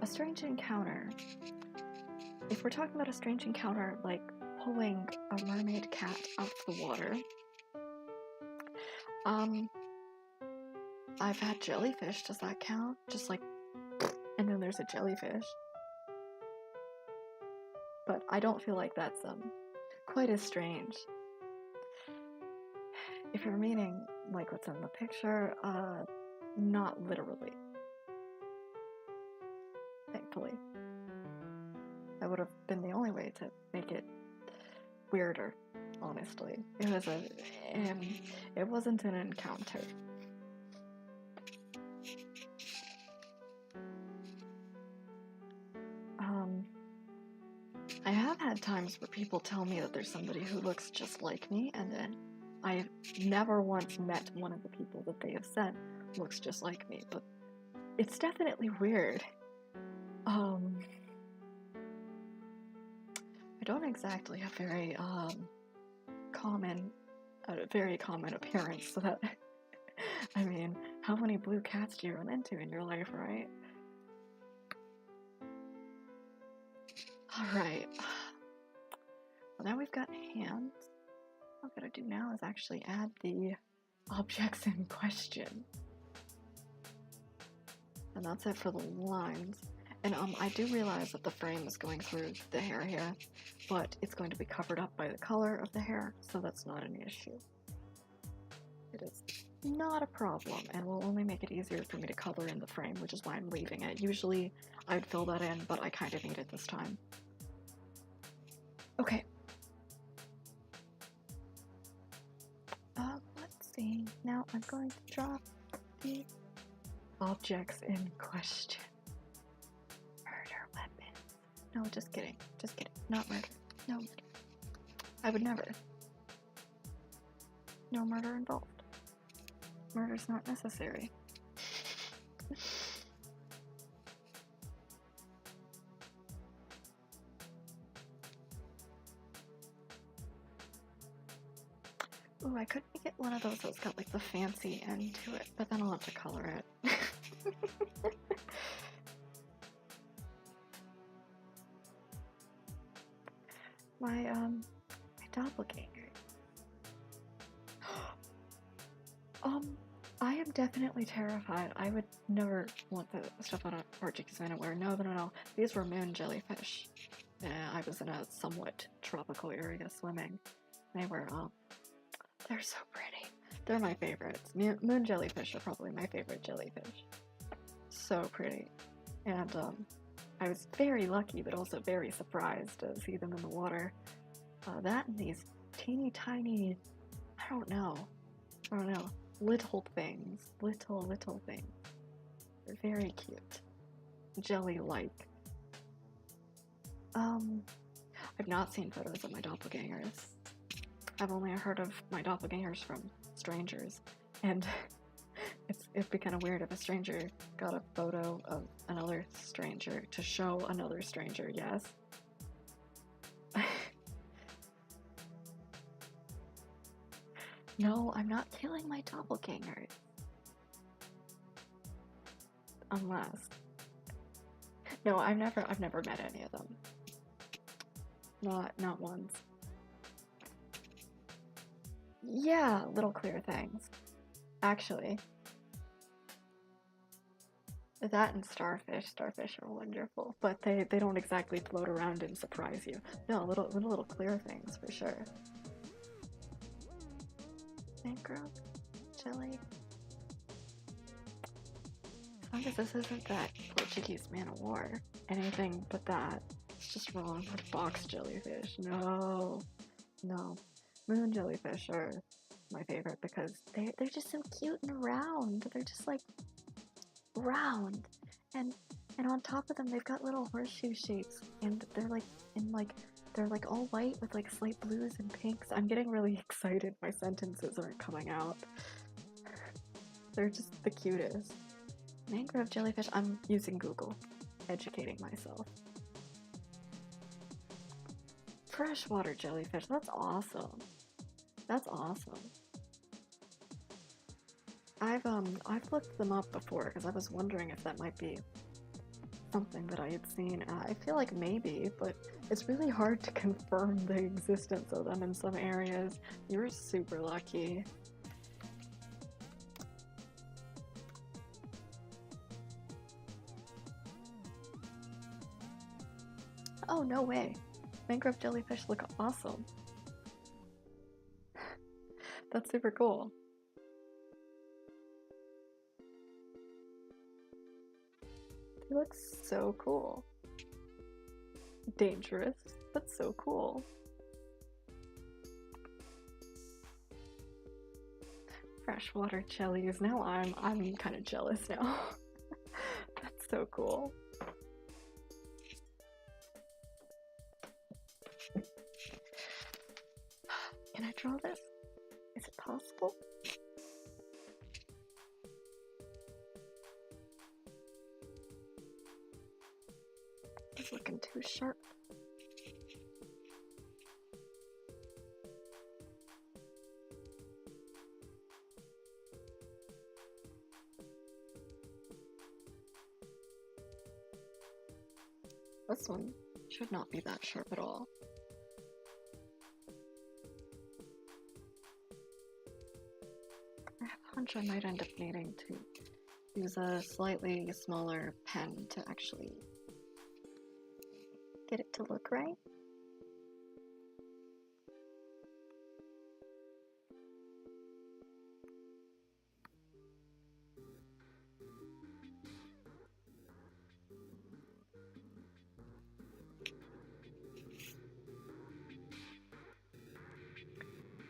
A strange encounter. If we're talking about a strange encounter, like pulling a mermaid cat out of the water, I've had jellyfish. Does that count? Just like, and then there's a jellyfish. But I don't feel like that's quite as strange. If you're meaning like what's in the picture, not literally. Thankfully. That would have been the only way to make it weirder, honestly. It wasn't an encounter. I have had times where people tell me that there's somebody who looks just like me, and then I've never once met one of the people that they have said looks just like me, but it's definitely weird. I don't exactly have very common appearance, so that I mean, how many blue cats do you run into in your life, right? Alright. Well, now we've got hands. What I'm gonna do now is actually add the objects in question. And that's it for the lines. And I do realize that the frame is going through the hair here, but it's going to be covered up by the color of the hair, so that's not an issue. It is not a problem, and will only make it easier for me to color in the frame, which is why I'm leaving it. Usually I'd fill that in, but I kind of need it this time. Okay. Let's see. Now I'm going to draw the objects in question. Murder weapons. No, just kidding. Just kidding. Not murder. No murder. I would never. No murder involved. Murder's not necessary. Ooh, I could make it one of those that's got like the fancy end to it, but then I'll have to color it. My doppelganger. I am definitely terrified. I would never want to step on a Arctic where no. These were moon jellyfish. I was in a somewhat tropical area swimming. They were, they're so pretty. They're my favorites. Moon jellyfish are probably my favorite jellyfish. So pretty. And, I was very lucky, but also very surprised to see them in the water. That and these teeny tiny, I don't know. little things. Little things. They're very cute. Jelly-like. I've not seen photos of my doppelgangers. I've only heard of my doppelgangers from strangers, and it'd be kind of weird if a stranger got a photo of another stranger to show another stranger, yes? No, I'm not killing my doppelgangers. Unless... No, I've never met any of them. Not once. Yeah, little clear things. Actually. That and starfish. Starfish are wonderful, but they don't exactly float around and surprise you. No, little clear things for sure. Mangrove jelly. As long as this isn't that Portuguese man of war. Anything but that. It's just wrong with box jellyfish. No. Moon jellyfish are my favorite because they're just so cute and round. They're just like round, and on top of them they've got little horseshoe shapes, and they're like all white with like slight blues and pinks. I'm getting really excited. My sentences aren't coming out. They're just the cutest. Mangrove jellyfish. I'm using Google, educating myself. Freshwater jellyfish. That's awesome. That's awesome. I've looked them up before because I was wondering if that might be something that I had seen. I feel like maybe, but it's really hard to confirm the existence of them in some areas. You were super lucky. Oh, no way. Mangrove jellyfish look awesome. That's super cool. They look so cool. Dangerous, but so cool. Freshwater jellies. Now I'm kind of jealous now. That's so cool. Can I draw this? Is it possible? It's looking too sharp. This one should not be that sharp at all. I have a hunch I might end up needing to use a slightly smaller pen to actually get it to look right.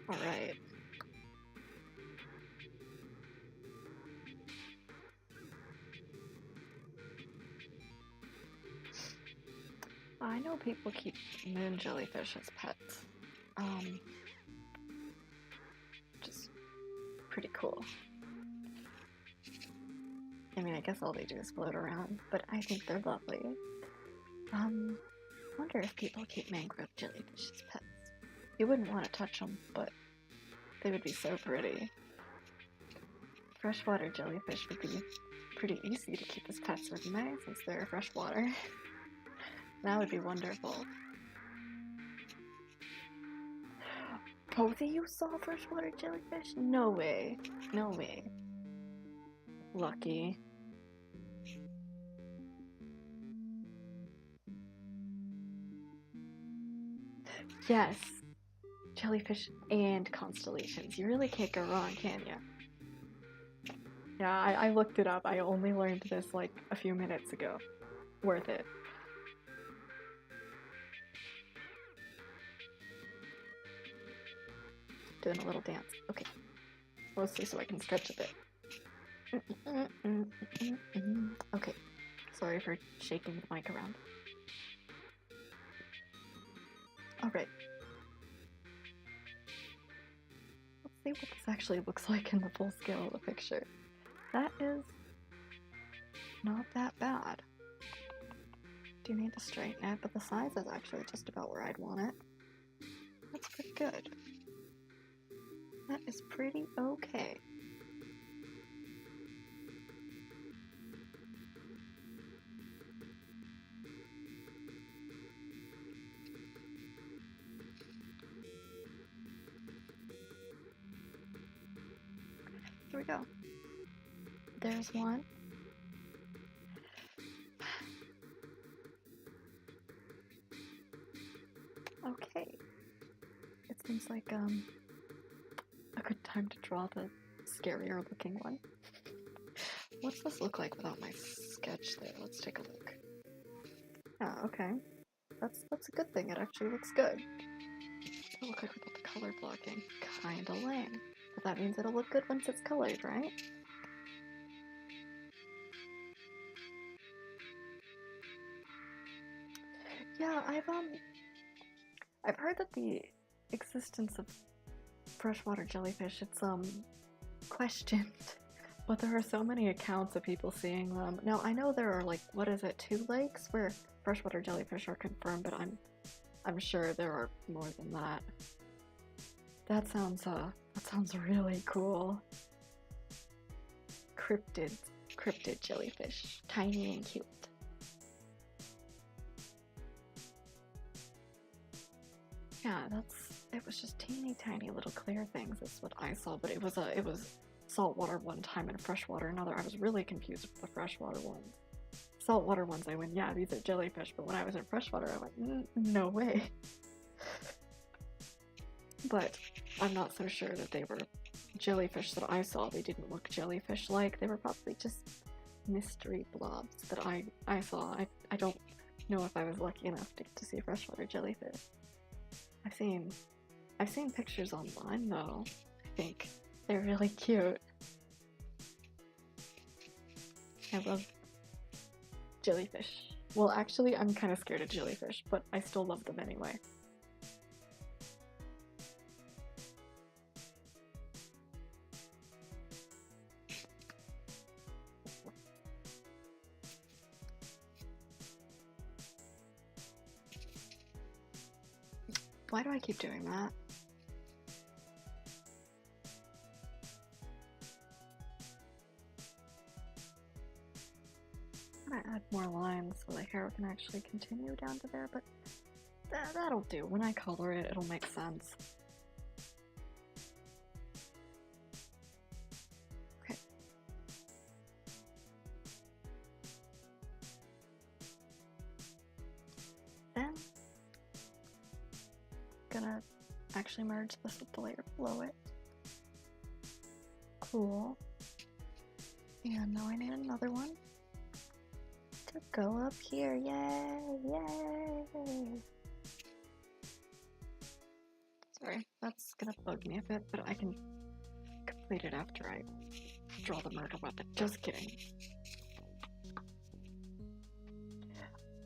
All right. I know people keep moon jellyfish as pets. Just pretty cool. I mean, I guess all they do is float around, but I think they're lovely. Wonder if people keep mangrove jellyfish as pets. You wouldn't want to touch them, but they would be so pretty. Freshwater jellyfish would be pretty easy to keep as pets, wouldn't they? Since they're freshwater. That would be wonderful. Both of you saw freshwater jellyfish? No way. No way. Lucky. Yes. Jellyfish and constellations. You really can't go wrong, can you? Yeah, I looked it up. I only learned this like a few minutes ago. Worth it. Doing a little dance. Okay. Mostly so I can stretch a bit. Okay, sorry for shaking the mic around. Alright. Let's see what this actually looks like in the full scale of the picture. That is not that bad. Do need to straighten it, but the size is actually just about where I'd want it. That's pretty good. That is pretty okay. Here we go. There's one. Okay. It seems like a good time to draw the scarier looking one. What's this look like without my sketch there? Let's take a look. Ah, okay. That's a good thing. It actually looks good. It'll look like without the color blocking. Kinda lame. But that means it'll look good once it's colored, right? Yeah, I've heard that the existence of freshwater jellyfish, it's questioned. But there are so many accounts of people seeing them. Now I know there are like, what is it, 2 lakes where freshwater jellyfish are confirmed, but I'm sure there are more than that. That sounds really cool. Cryptid jellyfish, tiny and cute. Yeah, it was just teeny tiny little clear things. That's what I saw, but it was saltwater one time and freshwater another. I was really confused with the freshwater ones. Saltwater ones, I went, yeah, these are jellyfish, but when I was in freshwater, I went, no way. But I'm not so sure that they were jellyfish that I saw. They didn't look jellyfish-like. They were probably just mystery blobs that I saw. I don't know if I was lucky enough to see freshwater jellyfish. I've seen pictures online though. I think they're really cute. I love jellyfish. Well, actually, I'm kind of scared of jellyfish, but I still love them anyway. Why do I keep doing that? I'm gonna add more lines so the hair can actually continue down to there, but that'll do. When I color it, it'll make sense. Okay. Then, gonna actually merge this with the layer below it. Cool. And now I need another one to go up here. Yay! Yay! Sorry, that's gonna bug me a bit, but I can complete it after I draw the murder weapon. Just kidding.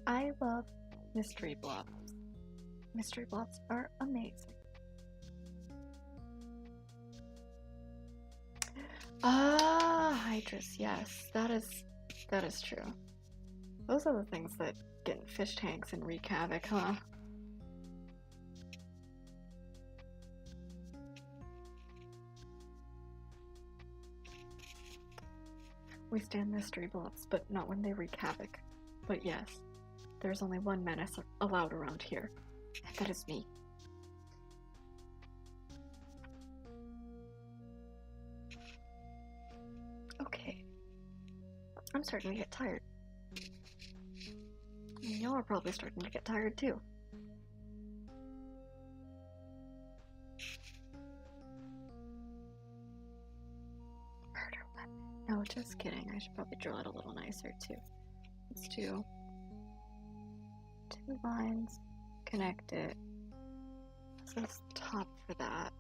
I love mystery blobs. Mystery blobs are amazing. Ah, hydras, yes, that is true. Those are the things that get in fish tanks and wreak havoc, huh? We stand mystery blobs, but not when they wreak havoc. But yes, there's only one menace allowed around here, and that is me. Okay. I'm starting to get tired. And y'all are probably starting to get tired too. Murder weapon. No, just kidding. I should probably draw it a little nicer too. Let's do 2 lines, connect it. This is the top for that.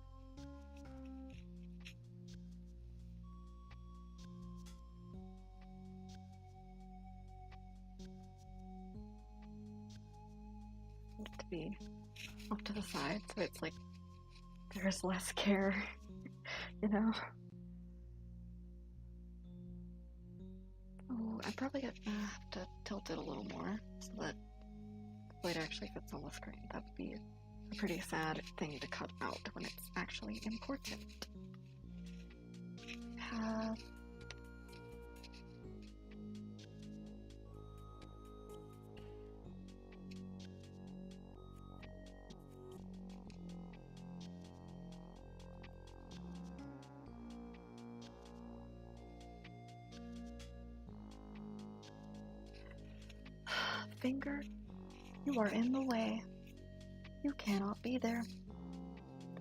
be off to the side, so it's like there's less care, you know? Oh, I probably have to tilt it a little more so that the blade actually fits on the screen. That would be a pretty sad thing to cut out when it's actually important. Have finger, you are in the way. You cannot be there.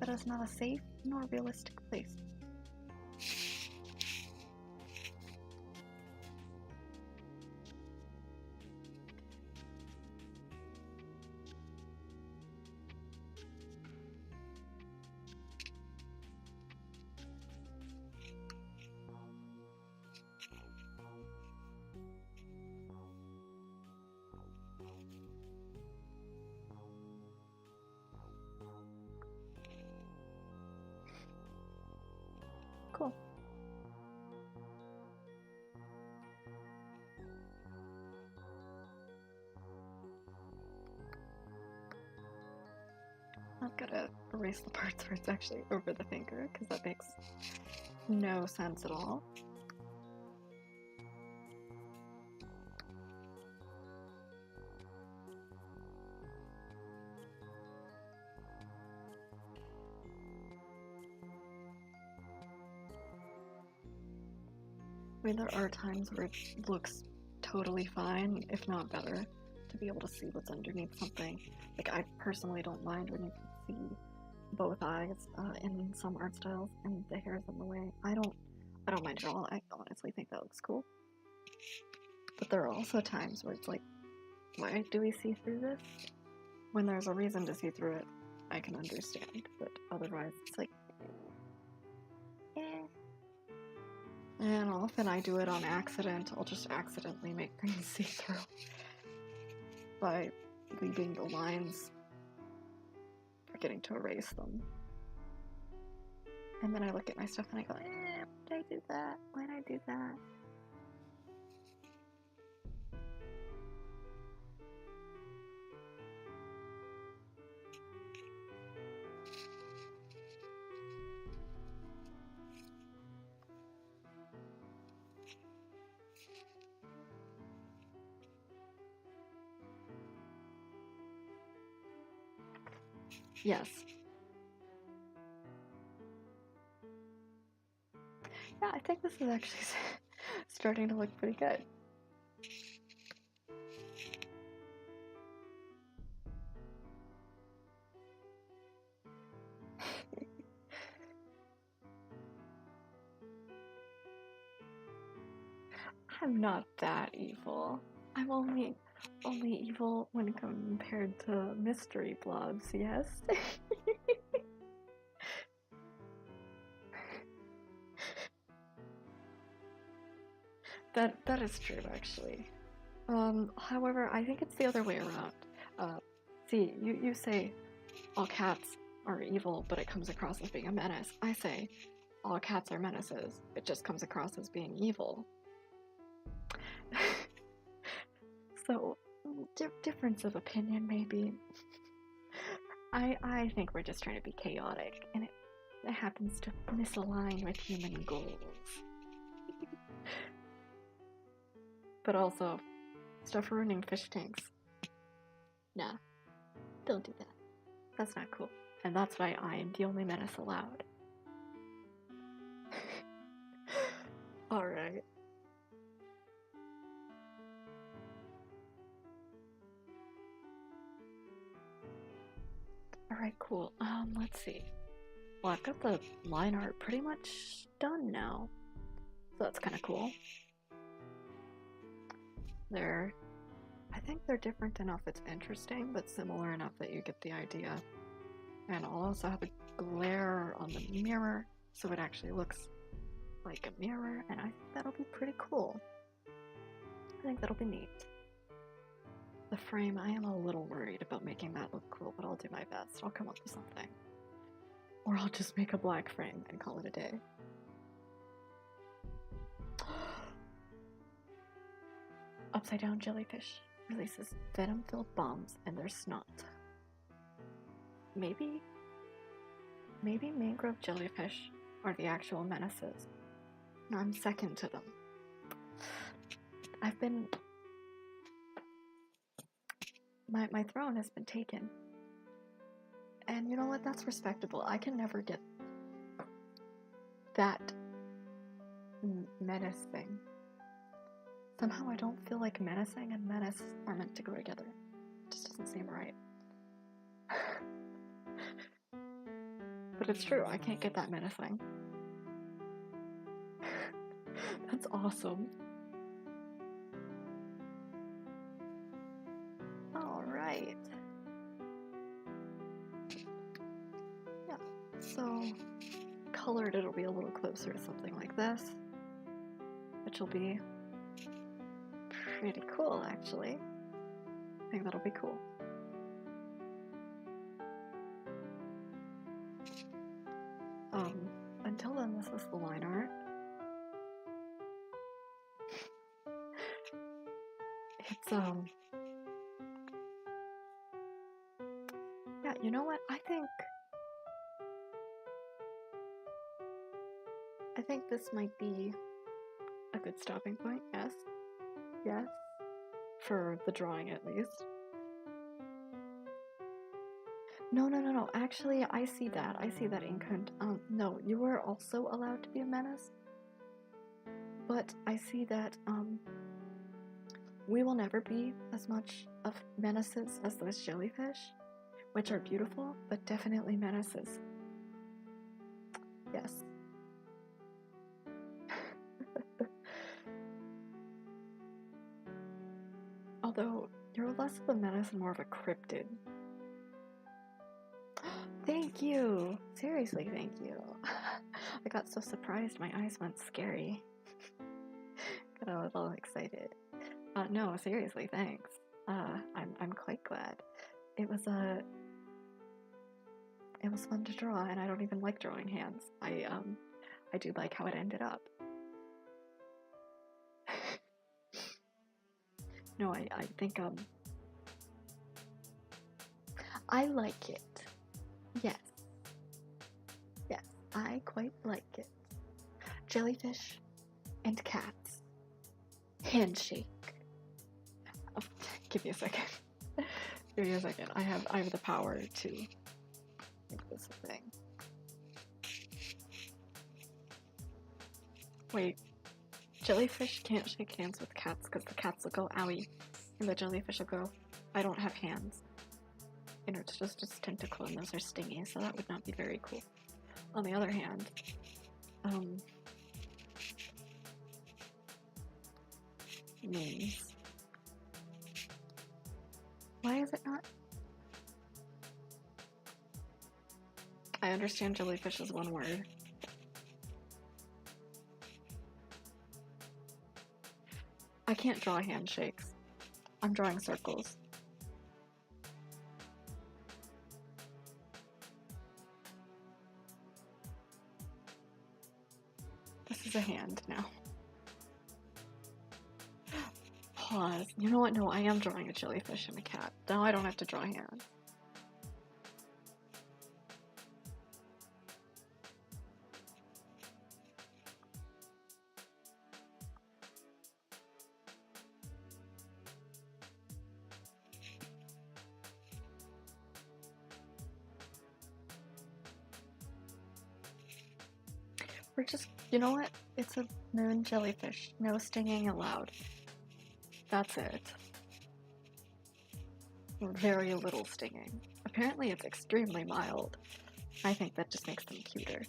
That is not a safe nor realistic place. Cool. I've got to erase the parts where it's actually over the finger, because that makes no sense at all. I mean, there are times where it looks totally fine, if not better, to be able to see what's underneath something. Like, I personally don't mind when you can see both eyes in some art styles and the hair's in the way. I don't mind at all. I honestly think that looks cool. But there are also times where it's like, why do we see through this? When there's a reason to see through it, I can understand, but otherwise it's like, And often I do it on accident. I'll just accidentally make things see-through by leaving the lines, forgetting to erase them. And then I look at my stuff and I go, why did I do that? Why did I do that? Yes. Yeah, I think this is actually starting to look pretty good. I'm not that evil. I'm only evil when compared to mystery blobs, yes? That is true, actually. However, I think it's the other way around. See, you say all cats are evil, but it comes across as being a menace. I say all cats are menaces. It just comes across as being evil. So, difference of opinion, maybe. I think we're just trying to be chaotic, and it happens to misalign with human goals. But also, stuff ruining fish tanks. Nah, don't do that. That's not cool. And that's why I am the only menace allowed. Alright. Alright, cool. Let's see. Well, I've got the line art pretty much done now. So that's kind of cool. I think they're different enough it's interesting, but similar enough that you get the idea. And I'll also have a glare on the mirror, so it actually looks like a mirror, and I think that'll be pretty cool. I think that'll be neat. The frame, I am a little worried about making that look cool, but I'll do my best. I'll come up with something. Or I'll just make a black frame and call it a day. Upside down jellyfish releases venom-filled bombs in their snot. Maybe mangrove jellyfish are the actual menaces. And I'm second to them. My throne has been taken. And you know what? That's respectable. I can never get that menace thing. Somehow I don't feel like menacing and menace are meant to go together. It just doesn't seem right. But it's true, I can't get that menacing. That's awesome. Alright. Yeah, so colored it'll be a little closer to something like this, which will be pretty cool actually. I think that'll be cool. Until then, this is the line art. It's, yeah, you know what? I think this might be a good stopping point, yes. Yes. For the drawing, at least. No. Actually, I see that. I see that Inkhunt. No, you are also allowed to be a menace. But I see that, we will never be as much of menaces as those jellyfish, which are beautiful, but definitely menaces. Yes. Although, you're less of a menace and more of a cryptid. Thank you! Seriously, thank you. I got so surprised my eyes went scary. Got a little excited. No, seriously, thanks. I'm quite glad. It was fun to draw, and I don't even like drawing hands. I do like how it ended up. No, I think, I like it. Yes. Yes, I quite like it. Jellyfish and cats. Handshake. Oh, give me a second. Give me a second. I have the power to make this a thing. Wait. Jellyfish can't shake hands with cats because the cats will go owie, and the jellyfish will go, I don't have hands. You know, it's just its tentacle and those are stingy, so that would not be very cool. On the other hand, names. Why is it not? I understand jellyfish is one word. I can't draw handshakes. I'm drawing circles. This is a hand now. Pause. You know what? No, I am drawing a jellyfish and a cat. Now I don't have to draw hands. We're just, you know what? It's a moon jellyfish. No stinging allowed. That's it. Very little stinging. Apparently it's extremely mild. I think that just makes them cuter.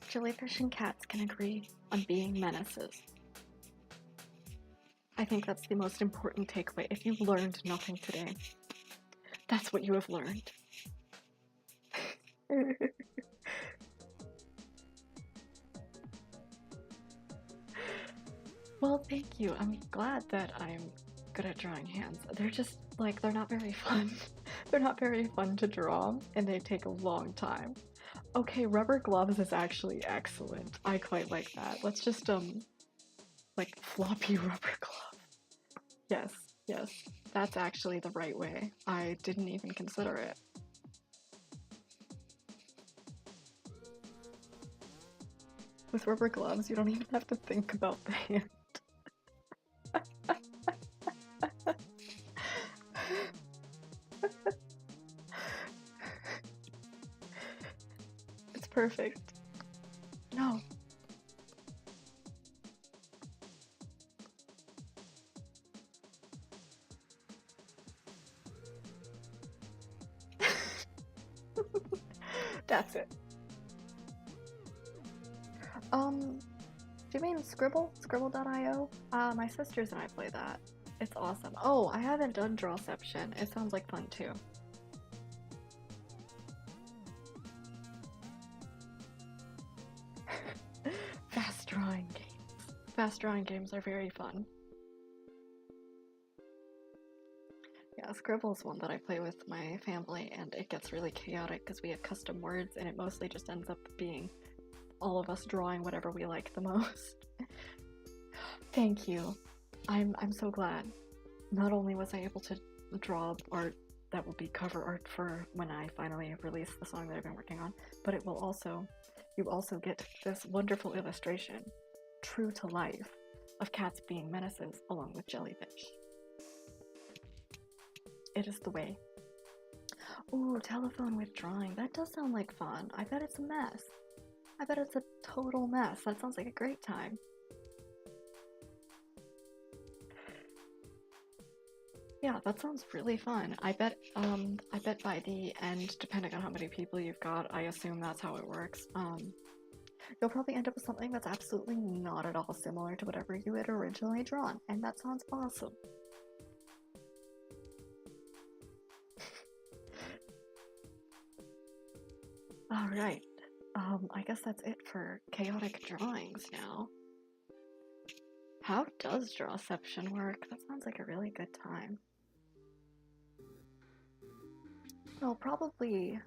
Jellyfish and cats can agree on being menaces. I think that's the most important takeaway. If you've learned nothing today, that's what you have learned. Well, thank you. I'm glad that I'm good at drawing hands. They're just, like, they're not very fun. They're not very fun to draw, and they take a long time. Okay, rubber gloves is actually excellent. I quite like that. Let's just, like, floppy rubber glove. Yes, yes. That's actually the right way. I didn't even consider it. With rubber gloves, you don't even have to think about the hand. It's perfect. No. That's it. Do you mean Scribble? Scribble.io? My sisters and I play that. It's awesome. Oh, I haven't done Drawception. It sounds like fun too. Fast drawing games. Fast drawing games are very fun. Yeah, Scribble's one that I play with my family, and it gets really chaotic because we have custom words, and it mostly just ends up being all of us drawing whatever we like the most. Thank you. I'm so glad. Not only was I able to draw art that will be cover art for when I finally release the song that I've been working on, but it will also, you also get this wonderful illustration, true to life, of cats being menaces along with jellyfish. It is the way. Ooh, telephone withdrawing. That does sound like fun. I bet it's a mess. I bet it's a total mess. That sounds like a great time. Yeah, that sounds really fun. I bet by the end, depending on how many people you've got, I assume that's how it works. You'll probably end up with something that's absolutely not at all similar to whatever you had originally drawn, and that sounds awesome. Alright, I guess that's it for chaotic drawings now. How does Drawception work? That sounds like a really good time. Well, probably...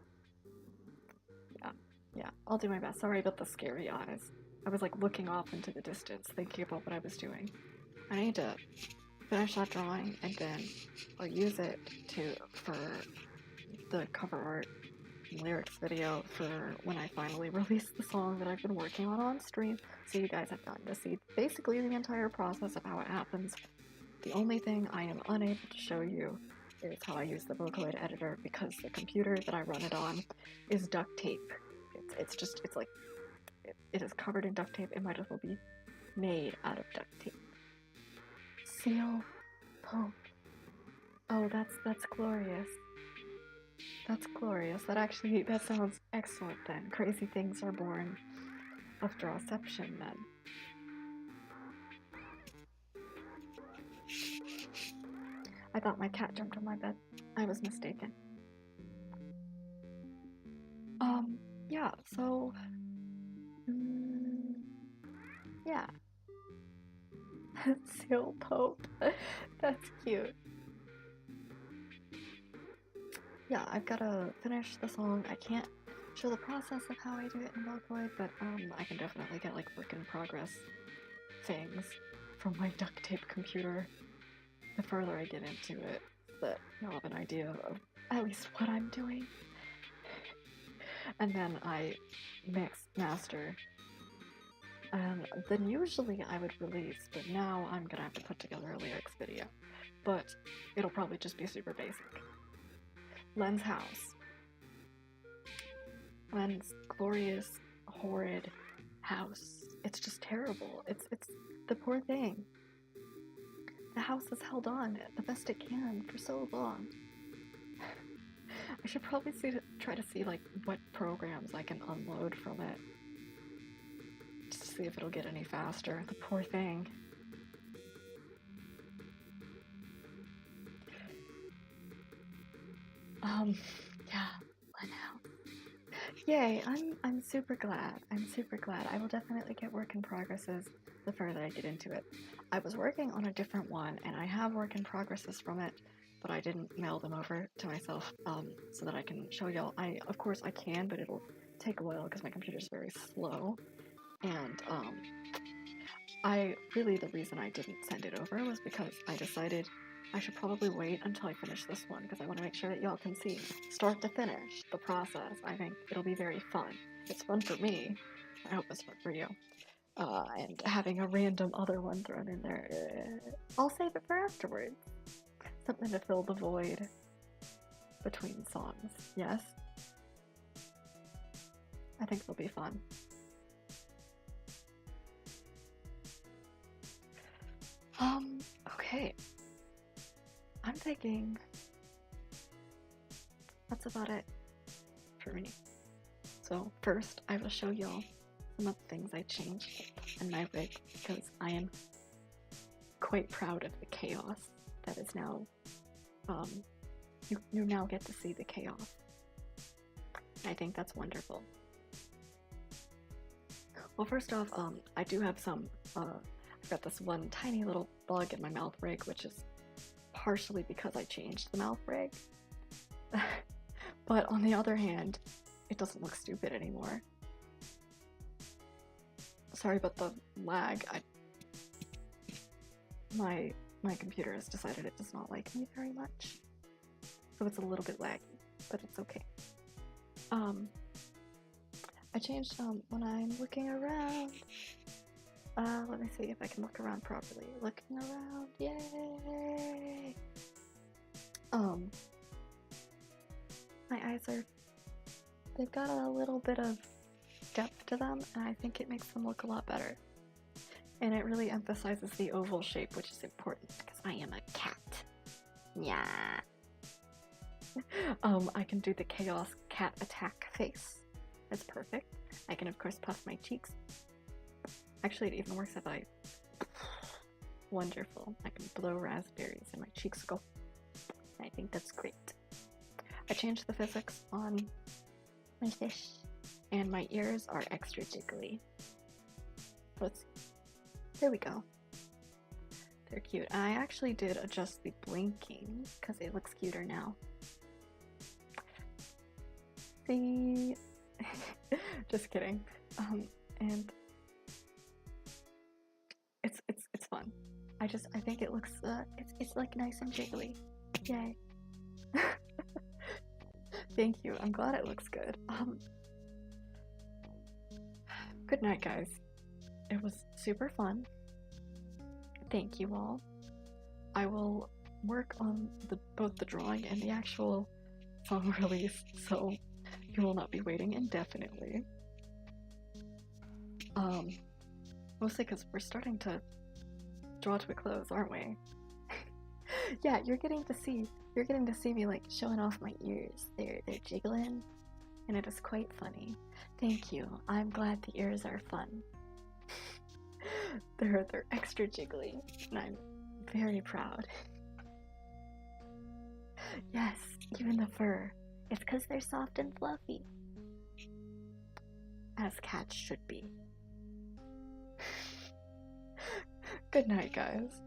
Yeah, I'll do my best. Sorry about the scary eyes. I was like looking off into the distance, thinking about what I was doing. I need to finish that drawing, and then I'll use it for the cover art and lyrics video for when I finally release the song that I've been working on stream. So you guys have gotten to see basically the entire process of how it happens. The only thing I am unable to show you is how I use the Vocaloid editor, because the computer that I run it on is duct tape. It's it is covered in duct tape. It might as well be made out of duct tape. Seal Pope. Oh, that's glorious. That's glorious. That sounds excellent then. Crazy things are born of Drawception then. I thought my cat jumped on my bed. I was mistaken. Yeah, so... yeah. Seal Pope. That's cute. Yeah, I've gotta finish the song. I can't show the process of how I do it in Vocaloid, but I can definitely get like work in progress things from my duct tape computer. The further I get into it, that you'll have an idea of at least what I'm doing. And then I mix, master, and then usually I would release, but now I'm gonna have to put together a lyrics video. But it'll probably just be super basic. Len's house. Len's glorious, horrid house. It's just terrible. It's the poor thing. The house has held on the best it can for so long. I should probably try to see like what programs I can unload from it. see if it'll get any faster. The poor thing. Yeah, what now? Yay, I'm super glad. I'm super glad. I will definitely get work in progresses the further I get into it. I was working on a different one, and I have work in progresses from it, but I didn't mail them over to myself so that I can show y'all. Of course I can, but it'll take a while because my computer's very slow. And the reason I didn't send it over was because I decided I should probably wait until I finish this one because I want to make sure that y'all can see start to finish the process. I think it'll be very fun. It's fun for me. I hope it's fun for you. And having a random other one thrown in there, I'll save it for afterwards. Something to fill the void between songs. Yes? I think it'll be fun. Okay. I'm thinking that's about it for me. So first, I will show y'all some of the things I changed in my rig because I am quite proud of the chaos that is now, you now get to see the chaos. I think that's wonderful. Well, first off, I do have some, I've got this one tiny little bug in my mouth rig, which is partially because I changed the mouth rig. But on the other hand, it doesn't look stupid anymore. Sorry about the lag. My computer has decided it does not like me very much. So it's a little bit laggy, but it's okay. I changed when I'm looking around. Let me see if I can look around properly. Looking around, yay! My eyes they've got a little bit of depth to them, and I think it makes them look a lot better. And it really emphasizes the oval shape, which is important, because I am a cat. Yeah. I can do the chaos cat attack face. That's perfect. I can, of course, puff my cheeks. Actually, it even works if I... Wonderful. I can blow raspberries and my cheeks go... I think that's great. I changed the physics on my fish, and my ears are extra jiggly. Let's see. There we go. They're cute. I actually did adjust the blinking, because it looks cuter now. See? Just kidding. And it's fun. I think it looks it's like nice and jiggly. Yay. Thank you. I'm glad it looks good. Good night, guys. It was super fun. Thank you all. I will work on both the drawing and the actual song release, so you will not be waiting indefinitely. Mostly because we're starting to draw to a close, aren't we? Yeah, you're getting to see me like showing off my ears. They're jiggling, and it is quite funny. Thank you. I'm glad the ears are fun. They're extra jiggly, and I'm very proud. Yes, even the fur. It's because they're soft and fluffy. As cats should be. Good night, guys.